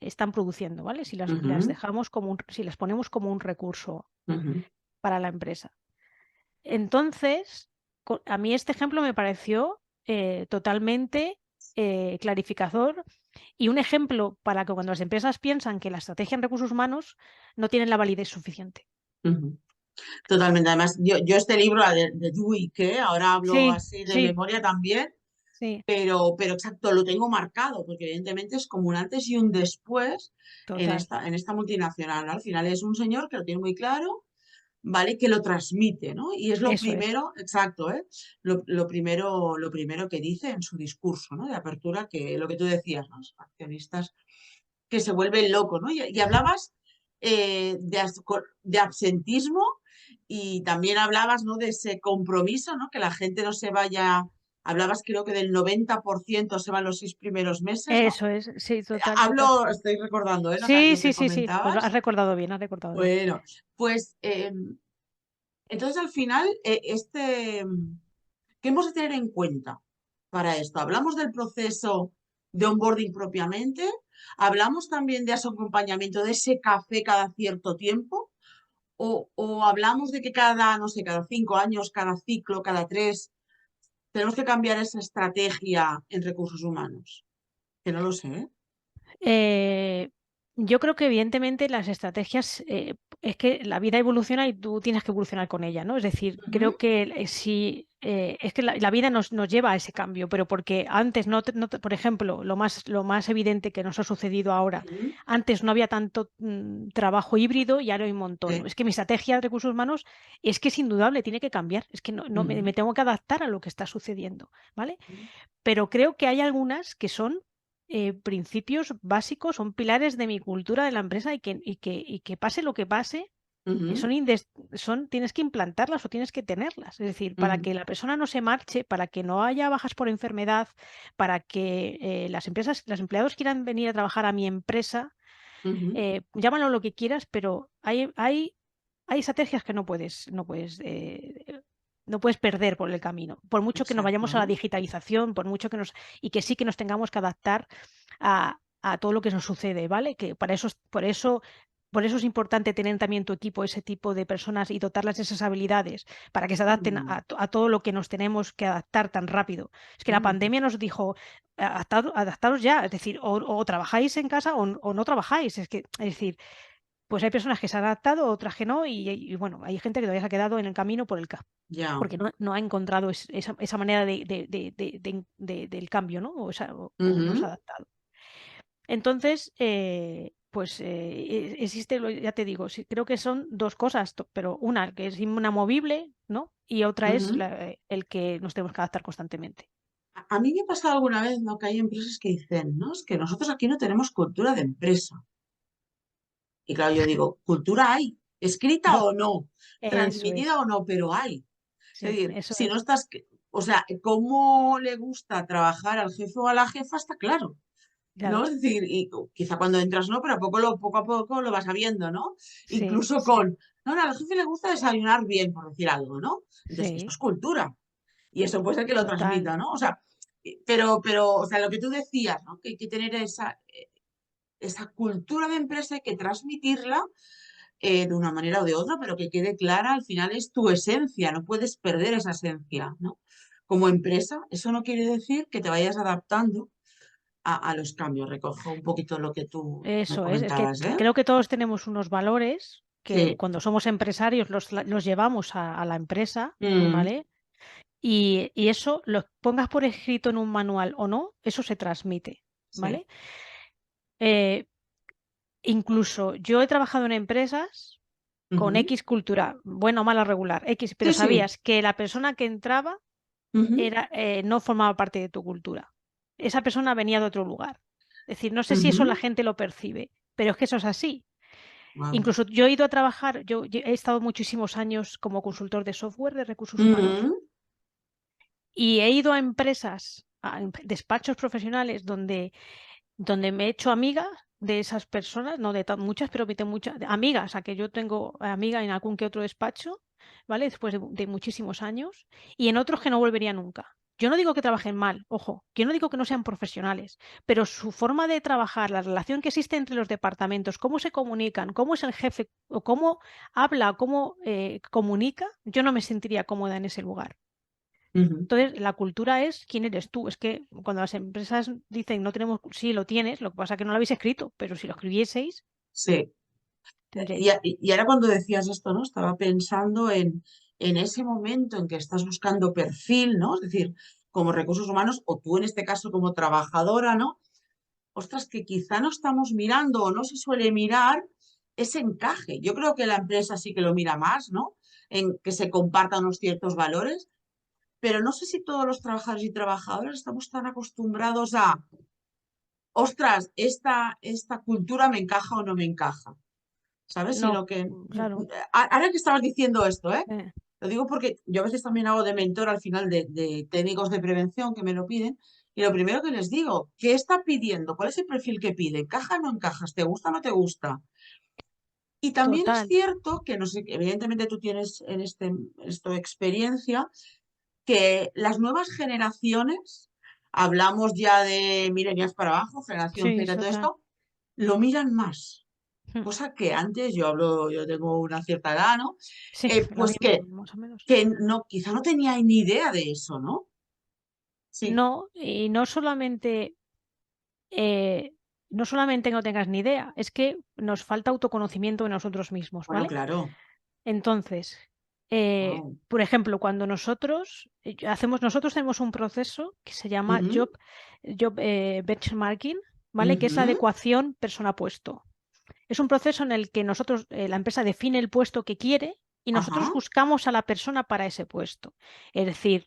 están produciendo, ¿vale? Si las ujú, dejamos si las ponemos como un recurso ujú. para la empresa. Entonces, a mí este ejemplo me pareció totalmente clarificador y un ejemplo para que cuando las empresas piensan que la estrategia en recursos humanos no tienen la validez suficiente. Ujú. Totalmente. Además, yo este libro, la de Dewey, que ahora hablo Sí, así de sí, memoria también, sí, pero exacto, lo tengo marcado, porque evidentemente es como un antes y un después total. en esta multinacional, ¿no? Al final es un señor que lo tiene muy claro, ¿vale? Que lo transmite, ¿no? Y es lo Eso es. primero, exacto, ¿eh? Lo primero que dice en su discurso, ¿no? De apertura, que lo que tú decías, ¿no? Los accionistas que se vuelven locos, ¿no? Y hablabas de absentismo y también hablabas, ¿no? De ese compromiso, ¿no? Que la gente no se vaya, hablabas creo que del 90% se van los 6 primeros meses, ¿no? Eso es, sí, total, total. Estoy recordando, ¿eh? Sí, Lo que sí, sí, sí. Pues has comentabas. recordado bien, has recordado bien. Bueno, pues entonces al final, ¿qué hemos de tener en cuenta para esto? Hablamos del proceso de onboarding propiamente, hablamos también de ese acompañamiento, de ese café cada cierto tiempo, o hablamos de que cada, no sé, cada 5 años, cada ciclo, cada tres, tenemos que cambiar esa estrategia en recursos humanos. Que no lo sé, ¿eh? Eh, yo creo que evidentemente las estrategias, es que la vida evoluciona y tú tienes que evolucionar con ella, ¿no? Es decir, Ujú, creo que si es que la vida nos lleva a ese cambio, pero porque antes por ejemplo, lo más evidente que nos ha sucedido ahora, ujú, antes no había tanto trabajo híbrido y ahora hay un montón. sí, Es que mi estrategia de recursos humanos es que es indudable, tiene que cambiar, es que no ujú, me tengo que adaptar a lo que está sucediendo, ¿vale? ujú, Pero creo que hay algunas que son principios básicos, son pilares de mi cultura de la empresa y que pase lo que pase, ujú, tienes que implantarlas o tienes que tenerlas. Es decir, para ujú, que la persona no se marche, para que no haya bajas por enfermedad, para que los empleados quieran venir a trabajar a mi empresa, ujú, llámalo lo que quieras, pero hay estrategias que no puedes perder por el camino. Por mucho que nos vayamos a la exacto. digitalización, y que sí que nos tengamos que adaptar a todo lo que nos sucede, ¿vale? Que por eso es importante tener también tu equipo, ese tipo de personas y dotarlas de esas habilidades para que se adapten Mm, a todo lo que nos tenemos que adaptar tan rápido. Es que la mm, pandemia nos dijo, adaptaros ya, es decir, o trabajáis en casa o no trabajáis. Es decir, pues hay personas que se han adaptado, otras que no, y bueno, hay gente que todavía se ha quedado en el camino ya. porque no ha encontrado esa manera del cambio, ¿no? O no se ha Ujú, adaptado. Entonces, pues existe, ya te digo, sí, creo que son dos cosas, pero una que es inamovible, ¿no? Y otra es ujú. el que nos tenemos que adaptar constantemente. A mí me ha pasado alguna vez, ¿no? Que hay empresas que dicen, no, es que nosotros aquí no tenemos cultura de empresa. Y claro, yo digo, cultura hay, escrita Eso, o no, eso transmitida es, o no, pero hay. Es sí, decir, eso si no es, estás, o sea, cómo le gusta trabajar al jefe o a la jefa está claro, ¿no? claro, Es decir, y quizá cuando entras no, pero poco a poco lo vas sabiendo, ¿no? sí, Incluso sí, no, al jefe le gusta desayunar bien, por decir algo, ¿no? Entonces, esto sí, es cultura. Y eso puede ser que lo total. transmita, ¿no? O sea, o sea, lo que tú decías, ¿no? Que hay que tener esa cultura de empresa, hay que transmitirla de una manera o de otra, pero que quede clara, al final es tu esencia, no puedes perder esa esencia, ¿no? Como empresa, eso no quiere decir que te vayas adaptando a los cambios. Recojo un poquito lo que tú me Eso es que comentabas, ¿eh? creo que todos tenemos unos valores. Sí. cuando somos empresarios los llevamos a la empresa, Mm, ¿vale? Y eso, lo pongas por escrito en un manual o no, eso se transmite, sí. ¿vale? Eh, Incluso yo he trabajado en empresas con Ujú. X cultura, buena o mala, regular, X, pero Sí, sí. sabías que la persona que entraba Ujú, no formaba parte de tu cultura. Esa persona venía de otro lugar. Es decir, no sé si eso la ujú. gente lo percibe, pero es que eso es así. Guau. Incluso yo he ido a trabajar, yo he estado muchísimos años como consultor de software de recursos humanos Mm, y he ido a empresas, despachos profesionales donde me he hecho amiga de esas personas, no de muchas, pero me tengo muchas amigas, a que yo tengo amiga en algún que otro despacho, ¿vale? Después de muchísimos años, y en otros que no volvería nunca. Yo no digo que trabajen mal, ojo, yo no digo que no sean profesionales, pero su forma de trabajar, la relación que existe entre los departamentos, cómo se comunican, cómo es el jefe, o cómo habla, cómo comunica, yo no me sentiría cómoda en ese lugar. ujú. Entonces, la cultura es quién eres tú. Es que cuando las empresas dicen no tenemos, sí lo tienes, lo que pasa es que no lo habéis escrito, pero si lo escribieseis, Sí. tendríais. Y ahora cuando decías esto, ¿no? Estaba pensando en ese momento en que estás buscando perfil, ¿no? Es decir, como recursos humanos, o tú en este caso como trabajadora, ¿no? Ostras, que quizá no estamos mirando o no se suele mirar ese encaje. Yo creo que la empresa sí que lo mira más, ¿no? En que se compartan unos ciertos valores, pero no sé si todos los trabajadores y trabajadoras estamos tan acostumbrados a, ostras, esta cultura me encaja o no me encaja. ¿Sabes? No, Sino que claro. ahora que estabas diciendo esto, ¿eh? eh, Lo digo porque yo a veces también hago de mentor al final de técnicos de prevención que me lo piden. Y lo primero que les digo, ¿qué está pidiendo? ¿Cuál es el perfil que pide? ¿Encaja o no encajas? ¿Te gusta o no te gusta? Y también es total. cierto que, no sé, evidentemente tú tienes en esto experiencia, que las nuevas generaciones, hablamos ya de millennials para abajo, generación Sí, Z, todo total. esto, lo miran más. Mm, Cosa que antes, yo hablo, yo tengo una cierta edad, ¿no? Sí, la Pues misma, más o menos. que no, quizá no tenía ni idea de eso, ¿no? Sí, No, y eh, no solamente no tengas ni idea, es que nos falta autoconocimiento de nosotros mismos, bueno, ¿vale? claro. Entonces, Wow. por ejemplo, cuando nosotros tenemos un proceso que se llama Ujú, job benchmarking, ¿vale? Que es ujú, adecuación persona-puesto. Es un proceso en el que nosotros, la empresa define el puesto que quiere y nosotros ajá, buscamos a la persona para ese puesto. Es decir,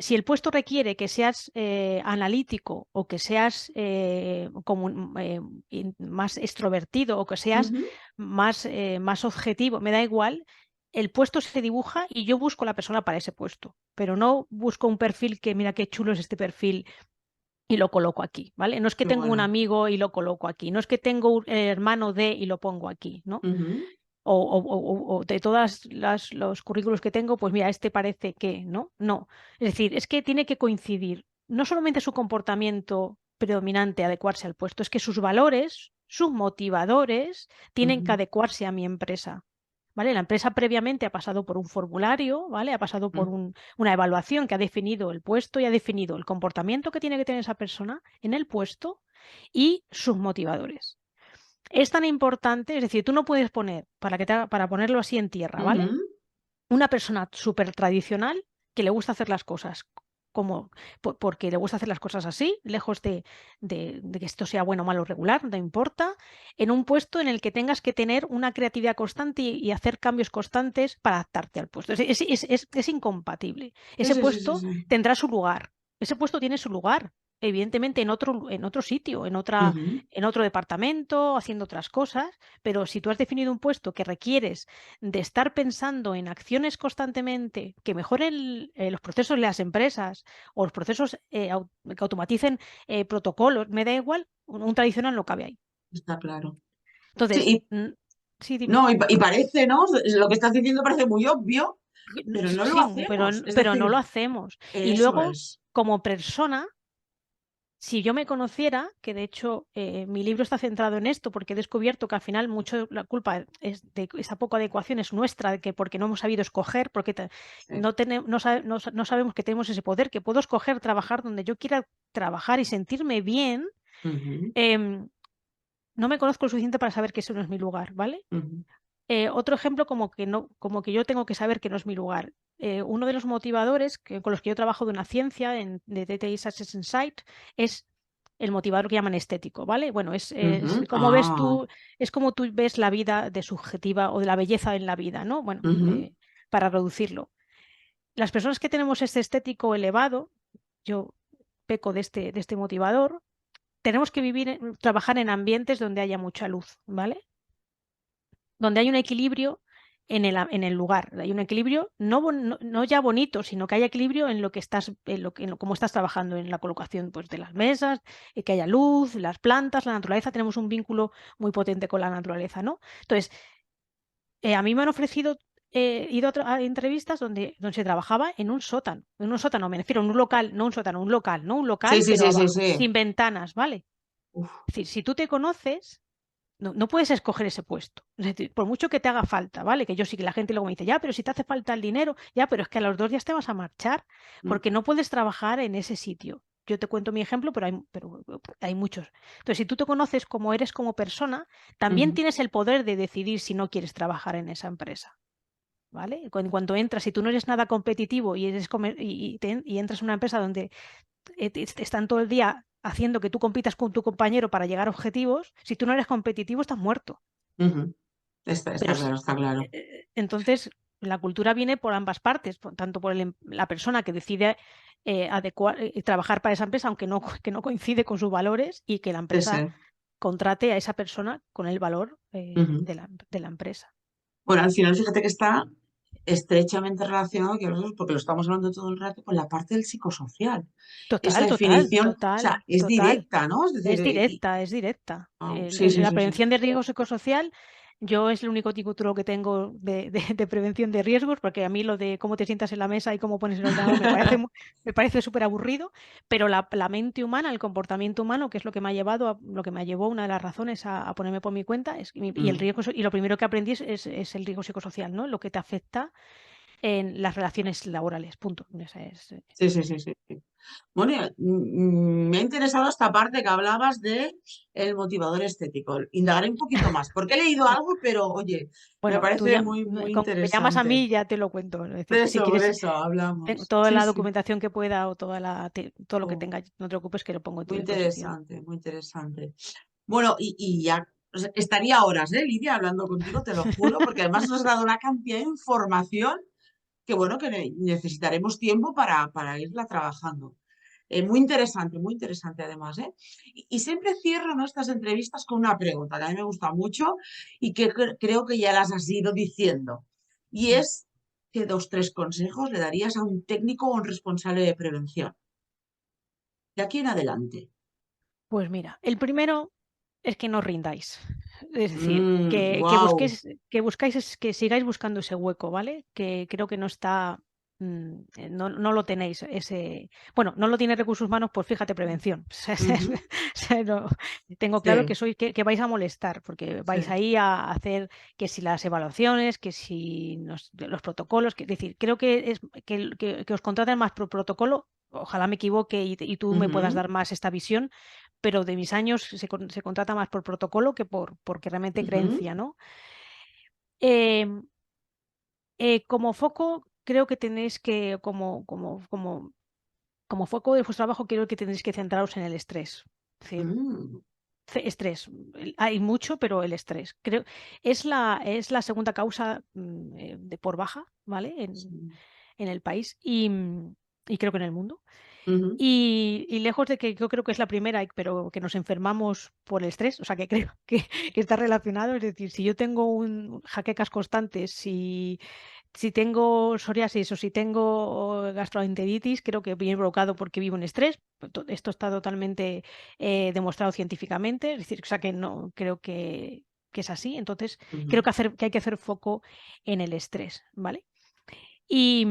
si el puesto requiere que seas analítico o que seas más extrovertido o que seas ujú, más objetivo, me da igual, el puesto se dibuja y yo busco la persona para ese puesto, pero no busco un perfil que mira qué chulo es este perfil y lo coloco aquí, ¿vale? No es que qué tengo un bueno. amigo y lo coloco aquí, no es que tengo un hermano de y lo pongo aquí, ¿no? Ujú, O de todas los currículos que tengo, pues mira, este parece que, ¿no? No. Es decir, es que tiene que coincidir no solamente su comportamiento predominante adecuarse al puesto, es que sus valores, sus motivadores, tienen que ujú, adecuarse a mi empresa. ¿Vale? La empresa previamente ha pasado por un formulario, ¿vale? Ha pasado por ujú, una evaluación que ha definido el puesto y ha definido el comportamiento que tiene que tener esa persona en el puesto y sus motivadores. Es tan importante, es decir, tú no puedes poner, para ponerlo así en tierra, ¿vale? ujú, Una persona súper tradicional que le gusta hacer las cosas como porque le gusta hacer las cosas así, lejos de que esto sea bueno, malo, regular, no importa, en un puesto en el que tengas que tener una creatividad constante y hacer cambios constantes para adaptarte al puesto. Es incompatible. sí, Ese sí, sí, sí, puesto sí. tendrá su lugar. Ese puesto tiene su lugar, evidentemente en otro sitio, Ujú, en otro departamento, haciendo otras cosas, pero si tú has definido un puesto que requieres de estar pensando en acciones constantemente que mejoren los procesos de las empresas o los procesos que automaticen protocolos, me da igual, un tradicional no cabe ahí. está claro. Sí, Entonces, sí, dime. no, y parece, ¿no? Lo que estás diciendo parece muy obvio, pero no lo Sí, hacemos. Es pero no lo decir, hacemos. Y eso luego, es. como persona, si yo me conociera, que de hecho mi libro está centrado en esto, porque he descubierto que al final mucho la culpa es de esa poca adecuación es nuestra, de que porque no hemos sabido escoger, porque Sí. no sabemos que tenemos ese poder, que puedo escoger trabajar donde yo quiera trabajar y sentirme bien, Ujú, em, no me conozco lo suficiente para saber que ese no es mi lugar, ¿vale? ujú, Otro ejemplo como que yo tengo que saber que no es mi lugar. Uno de los motivadores con los que yo trabajo de una ciencia de DTI Success Insight es el motivador que llaman estético, ¿vale? Bueno, es Ujú. como ves tú, es como tú ves la vida de subjetiva o de la belleza en la vida, ¿no? Bueno, Ujú, para reducirlo. Las personas que tenemos este estético elevado, yo peco de este motivador, tenemos que trabajar en ambientes donde haya mucha luz, ¿vale? Donde hay un equilibrio en el lugar. Hay un equilibrio no ya bonito, sino que haya equilibrio en lo que estás, en lo, cómo estás trabajando, en la colocación pues, de las mesas, que haya luz, las plantas, la naturaleza. Tenemos un vínculo muy potente con la naturaleza, ¿no? Entonces, a mí me han ofrecido, ido a entrevistas donde se trabajaba en un sótano, me refiero, en un local, no un sótano, un local, no un sí, local, sí, pero sí, sí, abajo, sí. sin ventanas, ¿vale? Uf. Es decir, si tú te conoces, no puedes escoger ese puesto. Es decir, por mucho que te haga falta, ¿vale? Que yo sí que la gente luego me dice, ya, pero si te hace falta el dinero, ya, pero es que a los 2 días te vas a marchar Mm, porque no puedes trabajar en ese sitio. Yo te cuento mi ejemplo, pero hay muchos. Entonces, si tú te conoces como eres como persona, también ujú, tienes el poder de decidir si no quieres trabajar en esa empresa. ¿Vale? En cuanto entras, si tú no eres nada competitivo y, y entras en una empresa donde están todo el día haciendo que tú compitas con tu compañero para llegar a objetivos, si tú no eres competitivo estás muerto. ujú. Pero Está claro, está claro. entonces la cultura viene por ambas partes, tanto por la persona que decide trabajar para esa empresa, aunque no, que no coincide con sus valores, y que la Sí, empresa sí. contrate a esa persona con el valor Ujú. de la empresa. Bueno, al final fíjate que está estrechamente relacionado, que nosotros, porque lo estamos hablando todo el rato, con la parte del psicosocial. Esa Total, total, definición, o sea, total, es total. directa, ¿no? Es decir, Es directa, es directa. sí, sí, La sí, sí. prevención de riesgo psicosocial, yo es el único título que tengo de prevención de riesgos, porque a mí lo de cómo te sientas en la mesa y cómo pones el ordenador me parece súper aburrido, pero la mente humana, el comportamiento humano, que es lo que me ha llevado, lo que me llevó, una de las razones a ponerme por mi cuenta, y el Mm. riesgo, y lo primero que aprendí es el riesgo psicosocial, ¿no? Lo que te afecta en las relaciones laborales, punto. Esa es, Sí, sí, sí, sí, sí. Bueno, me ha interesado esta parte que hablabas de el motivador estético. Indagaré un poquito más, porque he leído algo, pero oye, me bueno, parece muy, muy como me llamas a interesante. mí, ya te lo cuento. Es decir, si Por quieres eso hablamos. toda Sí, la sí. documentación que pueda o todo lo que Oh, tenga, no te preocupes que lo pongo a tu muy disposición. interesante, muy interesante. Bueno, y ya o sea, estaría horas, Lidia, hablando contigo, te lo juro, porque además nos has dado una cantidad de información que, bueno, que necesitaremos tiempo para irla trabajando. Muy interesante además, ¿eh? Y siempre cierro nuestras entrevistas con una pregunta que a mí me gusta mucho y que creo que ya las has ido diciendo. Y Mm. es, ¿qué dos, tres consejos le darías a un técnico o un responsable de prevención? De aquí en adelante. Pues mira, el primero es que no rindáis. Es decir, Wow. que buscáis, que sigáis buscando ese hueco, ¿vale? Que creo que no está, no lo tenéis, bueno, no lo tiene recursos humanos, pues fíjate, prevención. O sea, tengo claro Sí, que vais a molestar, porque vais sí. ahí a hacer que si las evaluaciones, que si los protocolos, es decir, creo que que os contraten más por protocolo. Ojalá me equivoque y tú me puedas Ujú, dar más esta visión, pero de mis años se contrata más por protocolo que porque realmente ujú, creencia, ¿no? Em, como foco, creo que tenéis que, como foco de vuestro trabajo, creo que tenéis que centraros en el estrés. Es decir, mm, estrés. Hay mucho, pero el estrés. Creo, es la segunda causa de por baja, ¿vale? sí, En el país y creo que en el mundo. ujú, Y lejos de que yo creo que es la primera, pero que nos enfermamos por el estrés, o sea que creo que está relacionado, es decir, si yo tengo jaquecas constantes, si tengo psoriasis o si tengo gastroenteritis, creo que viene provocado porque vivo en estrés. Esto está totalmente demostrado científicamente, es decir, o sea que no creo que es así. Entonces, creo ujú, que hay que hacer foco en el estrés, ¿vale? Y,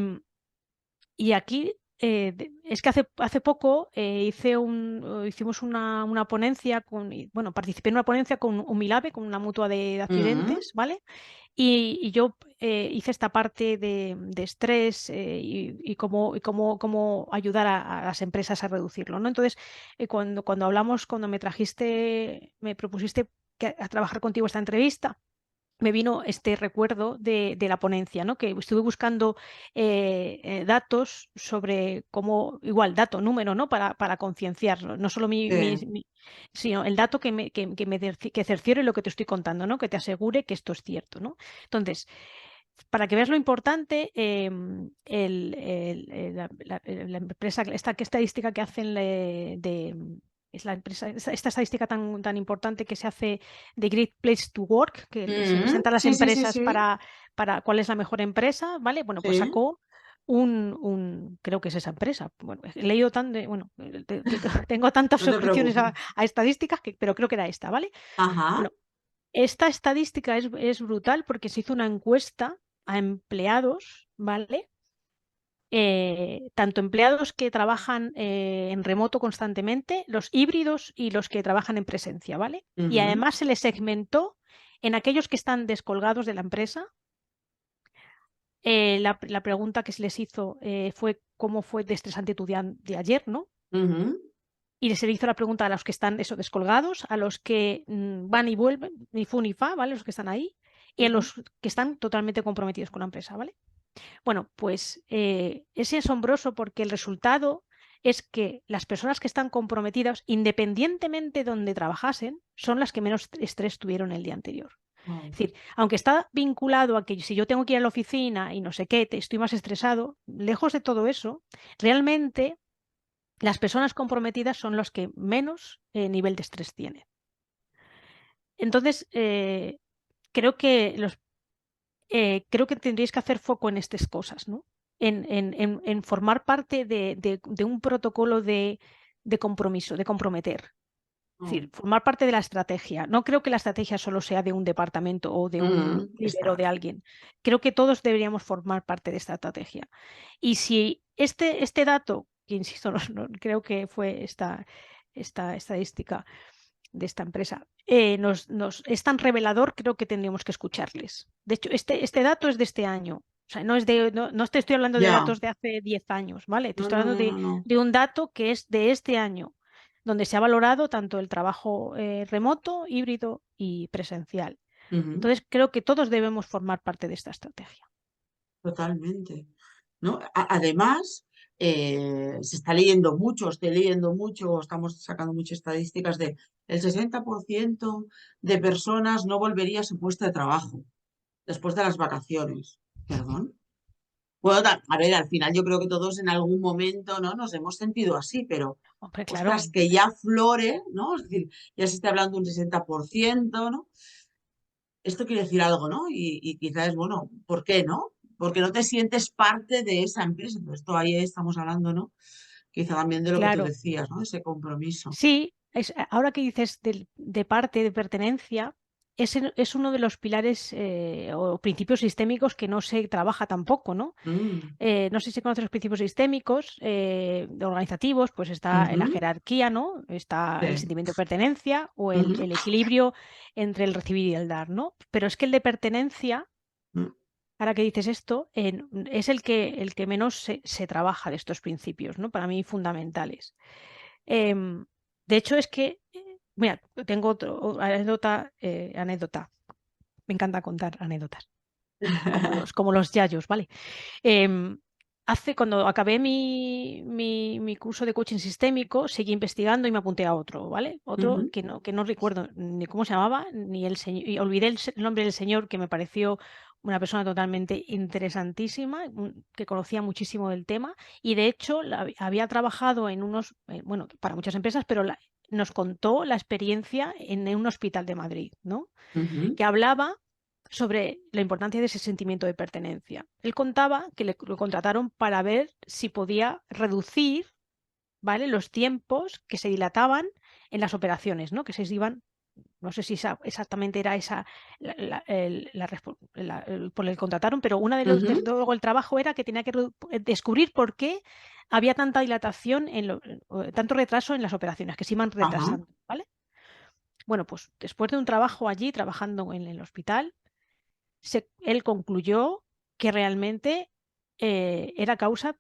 y aquí es que hace poco hicimos una ponencia bueno, participé en una ponencia con Umilave, con una mutua de ujú, accidentes, ¿vale? Y yo hice esta parte de estrés cómo ayudar a las empresas a reducirlo, ¿no? Entonces, cuando me propusiste a trabajar contigo esta entrevista, me vino este recuerdo de la ponencia, ¿no? Que estuve buscando datos sobre cómo, igual, dato, número, ¿no? Para concienciarlo, no solo Sí. sino el dato que cerciore lo que te estoy contando, ¿no? Que te asegure que esto es cierto, ¿no? Entonces, para que veas lo importante, la empresa, esta estadística que hacen es la empresa, esta estadística tan importante que se hace de Great Place to Work, que se presenta a las Sí, sí, sí, empresas sí. para cuál es la mejor empresa, ¿vale? Bueno, pues Sí. sacó creo que es esa empresa. Bueno, he leído bueno, tengo tantas No te suscripciones preocupes. a estadísticas pero creo que era esta, ¿vale? Ajá. Bueno, esta estadística es brutal porque se hizo una encuesta a empleados, ¿vale? Tanto empleados que trabajan en remoto constantemente, los híbridos y los que trabajan en presencia, ¿vale? Y Ujú, además se les segmentó en aquellos que están descolgados de la empresa. La pregunta que se les hizo fue cómo fue de estresante tu día de ayer, ¿no? ujú, Y se le hizo la pregunta a los que están eso, descolgados, a los que van y vuelven, ni fu ni fa, ¿vale? Los que están ahí, y a ujú. los que están totalmente comprometidos con la empresa, ¿vale? Bueno, pues es asombroso porque el resultado es que las personas que están comprometidas, independientemente de donde trabajasen, son las que menos estrés tuvieron el día anterior. Wow. Es decir, aunque está vinculado a que si yo tengo que ir a la oficina y no sé qué, estoy más estresado, lejos de todo eso, realmente las personas comprometidas son los que menos nivel de estrés tienen. Entonces, creo que tendríais que hacer foco en estas cosas, ¿no? En formar parte de un protocolo de compromiso, de comprometer. Es Oh, decir, formar parte de la estrategia. No creo que la estrategia solo sea de un departamento o de un líder o está de alguien. Creo que todos deberíamos formar parte de esta estrategia. Y si este dato, que insisto, creo que fue esta estadística de esta empresa, es tan revelador, creo que tendríamos que escucharles. De hecho, este dato es de este año. O sea, no te estoy hablando de ya. datos de hace 10 años, ¿vale? Te No, estoy no, hablando no, no, no. de un dato que es de este año, donde se ha valorado tanto el trabajo remoto, híbrido y presencial. Ujú, Entonces, creo que todos debemos formar parte de esta estrategia. totalmente. ¿No? Además, se está leyendo mucho, estoy leyendo mucho, estamos sacando muchas estadísticas de el 60% de personas no volvería a su puesto de trabajo después de las vacaciones. ¿Perdón? Bueno, a ver, al final yo creo que todos en algún momento, ¿no? Nos hemos sentido así, pero Hombre, claro, ostras, que ya flore, ¿no? Es decir, ya se está hablando de un 60%, ¿no? Esto quiere decir algo, ¿no? Y quizás, bueno, ¿por qué no? Porque no te sientes parte de esa empresa. Pues esto ahí estamos hablando, ¿no? Quizá también de lo que tú claro. decías, ¿no? Ese compromiso. Sí, ahora que dices de parte, de pertenencia, es uno de los pilares o principios sistémicos que no se trabaja tampoco, ¿no? Mm, No sé si conoces los principios sistémicos organizativos, pues está la ujú, jerarquía, ¿no? Está el sí, sentimiento de pertenencia o ujú, el equilibrio entre el recibir y el dar, ¿no? Pero es que el de pertenencia, mm, ahora que dices esto, es el que menos se trabaja de estos principios, ¿no? Para mí fundamentales. Em, de hecho, es que, mira, tengo anécdota. Me encanta contar anécdotas, como los yayos, ¿vale? Em, cuando acabé mi curso de coaching sistémico, seguí investigando y me apunté a otro, ¿vale? Otro ujú, que no recuerdo ni cómo se llamaba, ni el señor, y olvidé el nombre del señor que me pareció una persona totalmente interesantísima, que conocía muchísimo del tema y de hecho había trabajado en bueno, para muchas empresas, pero nos contó la experiencia en un hospital de Madrid, ¿no? ujú, Que hablaba sobre la importancia de ese sentimiento de pertenencia. Él contaba que lo contrataron para ver si podía reducir, ¿vale?, los tiempos que se dilataban en las operaciones, ¿no? Que se iban, no sé si exactamente era esa por el contrataron, pero una ujú, luego el trabajo era que tenía que descubrir por qué había tanta dilatación tanto retraso en las operaciones, que se iban ajá, retrasando, ¿vale? Bueno, pues después de un trabajo allí, trabajando en el hospital, él concluyó que realmente era causa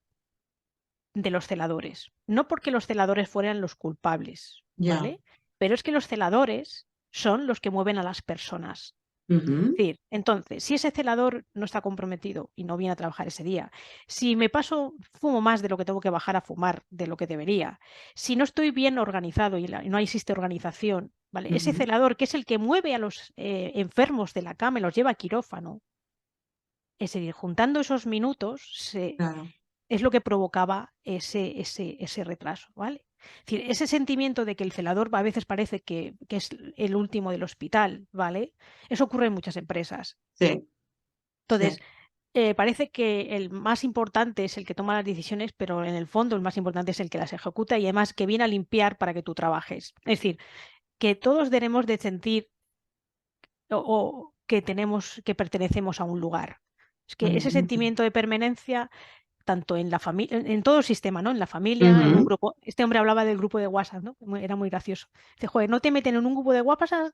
de los celadores. No porque los celadores fueran los culpables, ya, ¿vale? Pero es que los celadores son los que mueven a las personas. Ujú, Es decir, entonces, si ese celador no está comprometido y no viene a trabajar ese día, si me paso, fumo más de lo que tengo que bajar a fumar, de lo que debería, si no estoy bien organizado y no existe organización, ¿vale? Ese ujú, celador, que es el que mueve a los enfermos de la cama y los lleva a quirófano, es decir, juntando esos minutos, claro, es lo que provocaba ese retraso, ¿vale? Es decir, ese sentimiento de que el celador a veces parece que es el último del hospital, ¿vale? Eso ocurre en muchas empresas. sí, Entonces, sí, parece que el más importante es el que toma las decisiones, pero en el fondo el más importante es el que las ejecuta y además que viene a limpiar para que tú trabajes. Es decir, que todos debemos de sentir o que tenemos, que pertenecemos a un lugar. Es que ese ujú, sentimiento de permanencia tanto en la familia, en todo el sistema, ¿no? En la familia, en un ujú. grupo. Este hombre hablaba del grupo de WhatsApp, ¿no? Era muy gracioso. Dice, joder, no te meten en un grupo de WhatsApp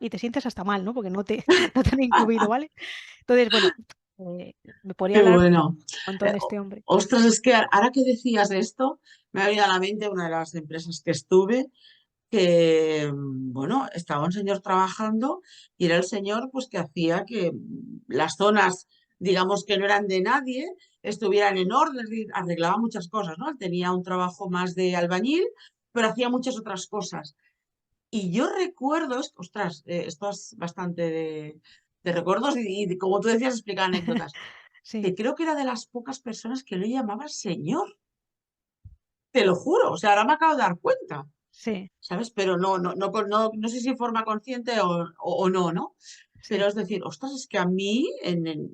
y te sientes hasta mal, ¿no? Porque no te, no te han incluido, ¿vale? Entonces, bueno, me podría Qué hablar bueno. un montón de O- este hombre. Ostras, es que ahora que decías esto, me ha venido a la mente una de las empresas que estuve, que, bueno, estaba un señor trabajando y era el señor pues que hacía que las zonas, digamos que no eran de nadie, estuvieran en orden, es decir, arreglaba muchas cosas, ¿no? Él tenía un trabajo más de albañil, pero hacía muchas otras cosas. Y yo recuerdo, ostras, esto es bastante de recuerdos y como tú decías, explicar anécdotas, Sí, que creo que era de las pocas personas que lo llamaba señor, te lo juro, o sea, ahora me acabo de dar cuenta. sí, ¿Sabes? Pero no sé si en forma consciente o no, ¿no? Pero sí. es decir, ostras, es que a mí,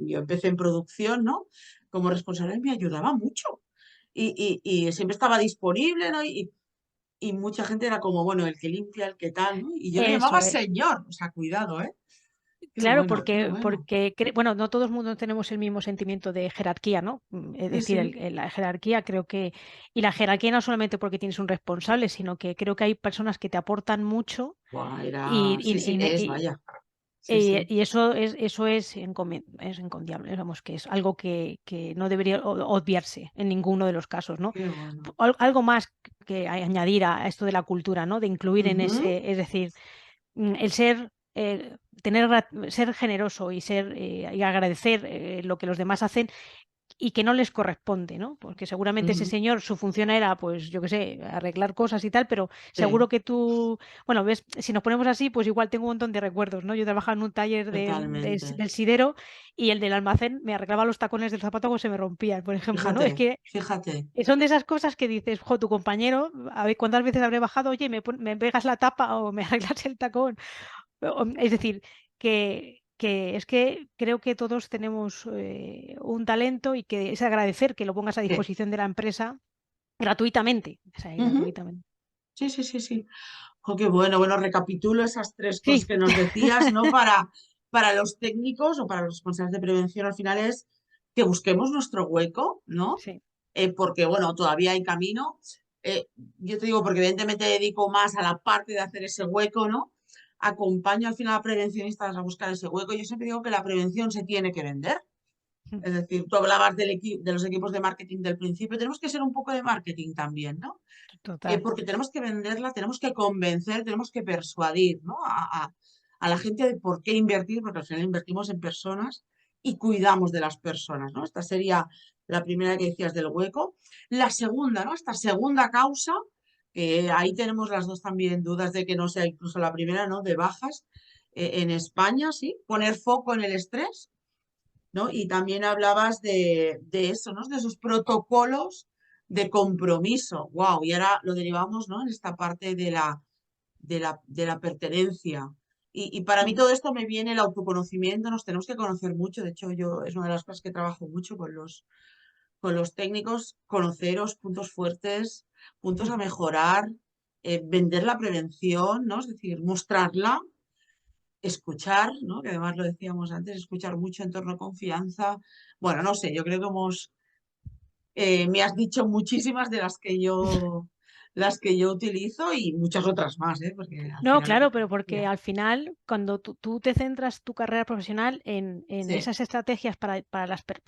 yo empecé en producción, ¿no? Como responsable me ayudaba mucho y siempre estaba disponible, ¿no? Y mucha gente era como, bueno, el que limpia, el que tal, ¿no? Y yo le Eso llamaba es. señor, o sea, cuidado, ¿eh? Qué Claro, bueno, qué porque, bueno. bueno, no todo el mundo tenemos el mismo sentimiento de jerarquía, ¿no? Es Sí, decir, sí. la jerarquía creo que, y la jerarquía no solamente porque tienes un responsable, sino que creo que hay personas que te aportan mucho Buah, y, sí, sí, vaya. Sí, sí. y eso es, es encomiable, vamos, que es algo que no debería obviarse en ninguno de los casos, ¿no? Qué bueno. Algo más que añadir a esto de la cultura, ¿no? De incluir en Ujú, ese, es decir, el ser, ser generoso y y agradecer lo que los demás hacen y que no les corresponde, ¿no? Porque seguramente ese ujú. señor, su función era, pues, yo qué sé, arreglar cosas y tal, pero Sí, seguro que tú, bueno, ves, si nos ponemos así, pues igual tengo un montón de recuerdos, ¿no? Yo trabajaba en un taller totalmente. del sidero y el del almacén me arreglaba los tacones del zapato cuando se me rompían, por ejemplo, ¿no? Es Fíjate, que fíjate. son de esas cosas que dices, jo, tu compañero, a ver cuántas veces habré bajado, oye, me pegas la tapa o me arreglas el tacón. Es decir, que es que creo que todos tenemos un talento y que es agradecer que lo pongas a Sí. disposición de la empresa gratuitamente. O sea, Ujú. gratuitamente. Sí, sí, sí, sí. Jo, qué bueno. Bueno, recapitulo esas tres cosas Sí, que nos decías, ¿no? Para los técnicos o para los responsables de prevención, al final es que busquemos nuestro hueco, ¿no? sí. Porque, bueno, todavía hay camino. Eh, yo te digo, porque evidentemente dedico más a la parte de hacer ese hueco, ¿no? Acompaño al final a prevencionistas a buscar ese hueco. Yo siempre digo que la prevención se tiene que vender. Es decir, tú hablabas de los equipos de marketing del principio. Tenemos que ser un poco de marketing también, ¿no? Total. Porque tenemos que venderla, tenemos que convencer, tenemos que persuadir, ¿no? A la gente de por qué invertir, porque al final invertimos en personas y cuidamos de las personas, ¿no? Esta sería la primera que decías del hueco. La segunda, ¿no? Esta segunda causa, que ahí tenemos las dos también dudas de que no sea incluso la primera, ¿no? De bajas en España, ¿sí? Poner foco en el estrés, ¿no? Y también hablabas de eso, ¿no? De esos protocolos de compromiso. Wow, y ahora lo derivamos, ¿no? En esta parte de la pertenencia. Y para mí Mm, todo esto me viene el autoconocimiento, nos tenemos que conocer mucho. De hecho, yo es una de las cosas que trabajo mucho con los técnicos, conoceros puntos fuertes, puntos a mm, mejorar, vender la prevención, ¿no? Es decir, mostrarla, escuchar, ¿no? Que además lo decíamos antes, escuchar mucho en torno a confianza. Bueno, no sé, yo creo que me has dicho muchísimas de las que yo las que yo utilizo y muchas otras más, ¿eh? Porque al No, final lo que claro, te pero porque decía. al final, cuando tú te centras tu carrera profesional en Sí, esas estrategias para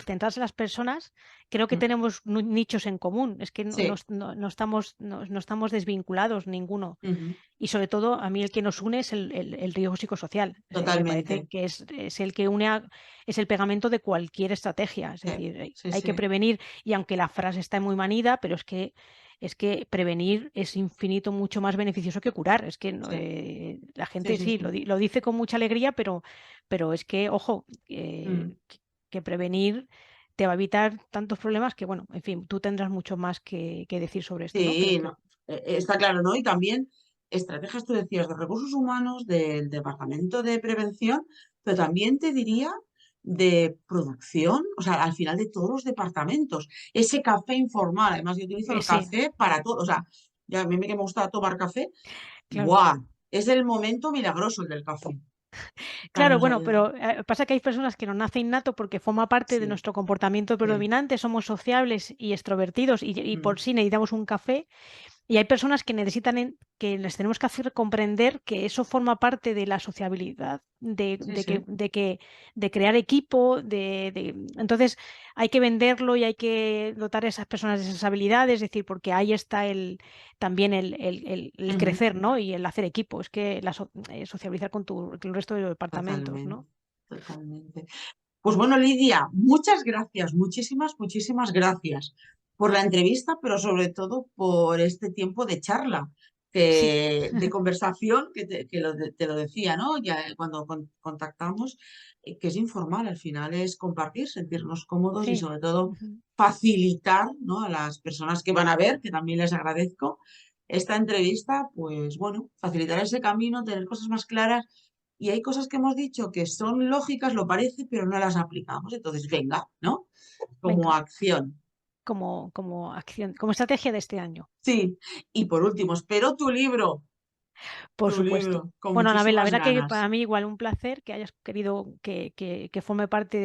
centrarse en las personas, creo que mm, tenemos nichos en común. Es que sí, no estamos desvinculados ninguno. ujú, Y sobre todo, a mí el que nos une es el riesgo psicosocial. Me parece totalmente. que es el que une es el pegamento de cualquier estrategia. Es Sí, decir, sí, hay que sí, prevenir, y aunque la frase está muy manida, pero es que prevenir es infinito mucho más beneficioso que curar. Es que sí, la sí, gente sí, sí sí. lo dice con mucha alegría, pero es que, ojo, Mm. que prevenir te va a evitar tantos problemas que, bueno, en fin, tú tendrás mucho más que decir sobre esto, ¿no? Pero Sí, que no, está claro, ¿no? Y también estrategias, tú decías, de recursos humanos, del departamento de prevención, pero también te diría de producción, o sea, al final de todos los departamentos. Ese café informal, además yo utilizo el sí, café para todo, o sea, ya a mí que me gusta tomar café, claro. ¡buah! Es el momento milagroso el del café, para Claro, nos bueno, ayudar. pero pasa que hay personas que nos nace innato porque forma parte de Sí, nuestro comportamiento sí. predominante, somos sociables y extrovertidos y por Mm, sí necesitamos un café. Y hay personas que necesitan, que les tenemos que hacer comprender que eso forma parte de la sociabilidad, sí, sí. de crear equipo, entonces hay que venderlo y hay que dotar a esas personas de esas habilidades, es decir, porque ahí está también el Ujú, crecer, ¿no? Y el hacer equipo, es que sociabilizar con el resto de los departamentos, totalmente, ¿no? totalmente. Pues bueno, Lidia, muchas gracias, muchísimas, muchísimas gracias por la entrevista, pero sobre todo por este tiempo de charla, Sí, de conversación, te lo decía, ¿no? Ya cuando contactamos, que es informal, al final es compartir, sentirnos cómodos y sí. sobre todo Ujú. facilitar, ¿no? A las personas que van a ver, que también les agradezco esta entrevista, pues bueno, facilitar ese camino, tener cosas más claras y hay cosas que hemos dicho que son lógicas, lo parece, pero no las aplicamos. Entonces, venga, ¿no? Como Venga, acción. como acción, como estrategia de este año. Sí. Y por último, espero Por tu supuesto. libro, con Bueno, Anabel, la muchísimas verdad que ganas. para mí igual un placer que hayas querido que forme parte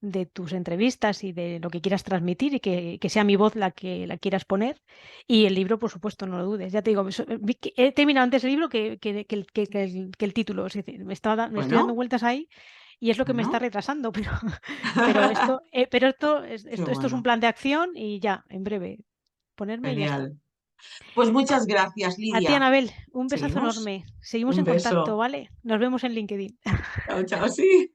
de tus entrevistas y de lo que quieras transmitir y que sea mi voz la que la quieras poner. Y el libro, por supuesto, no lo dudes. Ya te digo, he terminado antes el libro que el título. Es decir, me estoy dando Bueno, vueltas ahí y es lo que me está bueno. retrasando, pero Qué esto es un bueno. plan de acción y ya, en breve, ponerme y ya está. Genial. Pues muchas gracias, A ti, Lidia. Anabel, un besazo Seguimos. enorme. Seguimos Un en contacto, beso. ¿vale? Nos vemos en LinkedIn. Chao, chao, sí.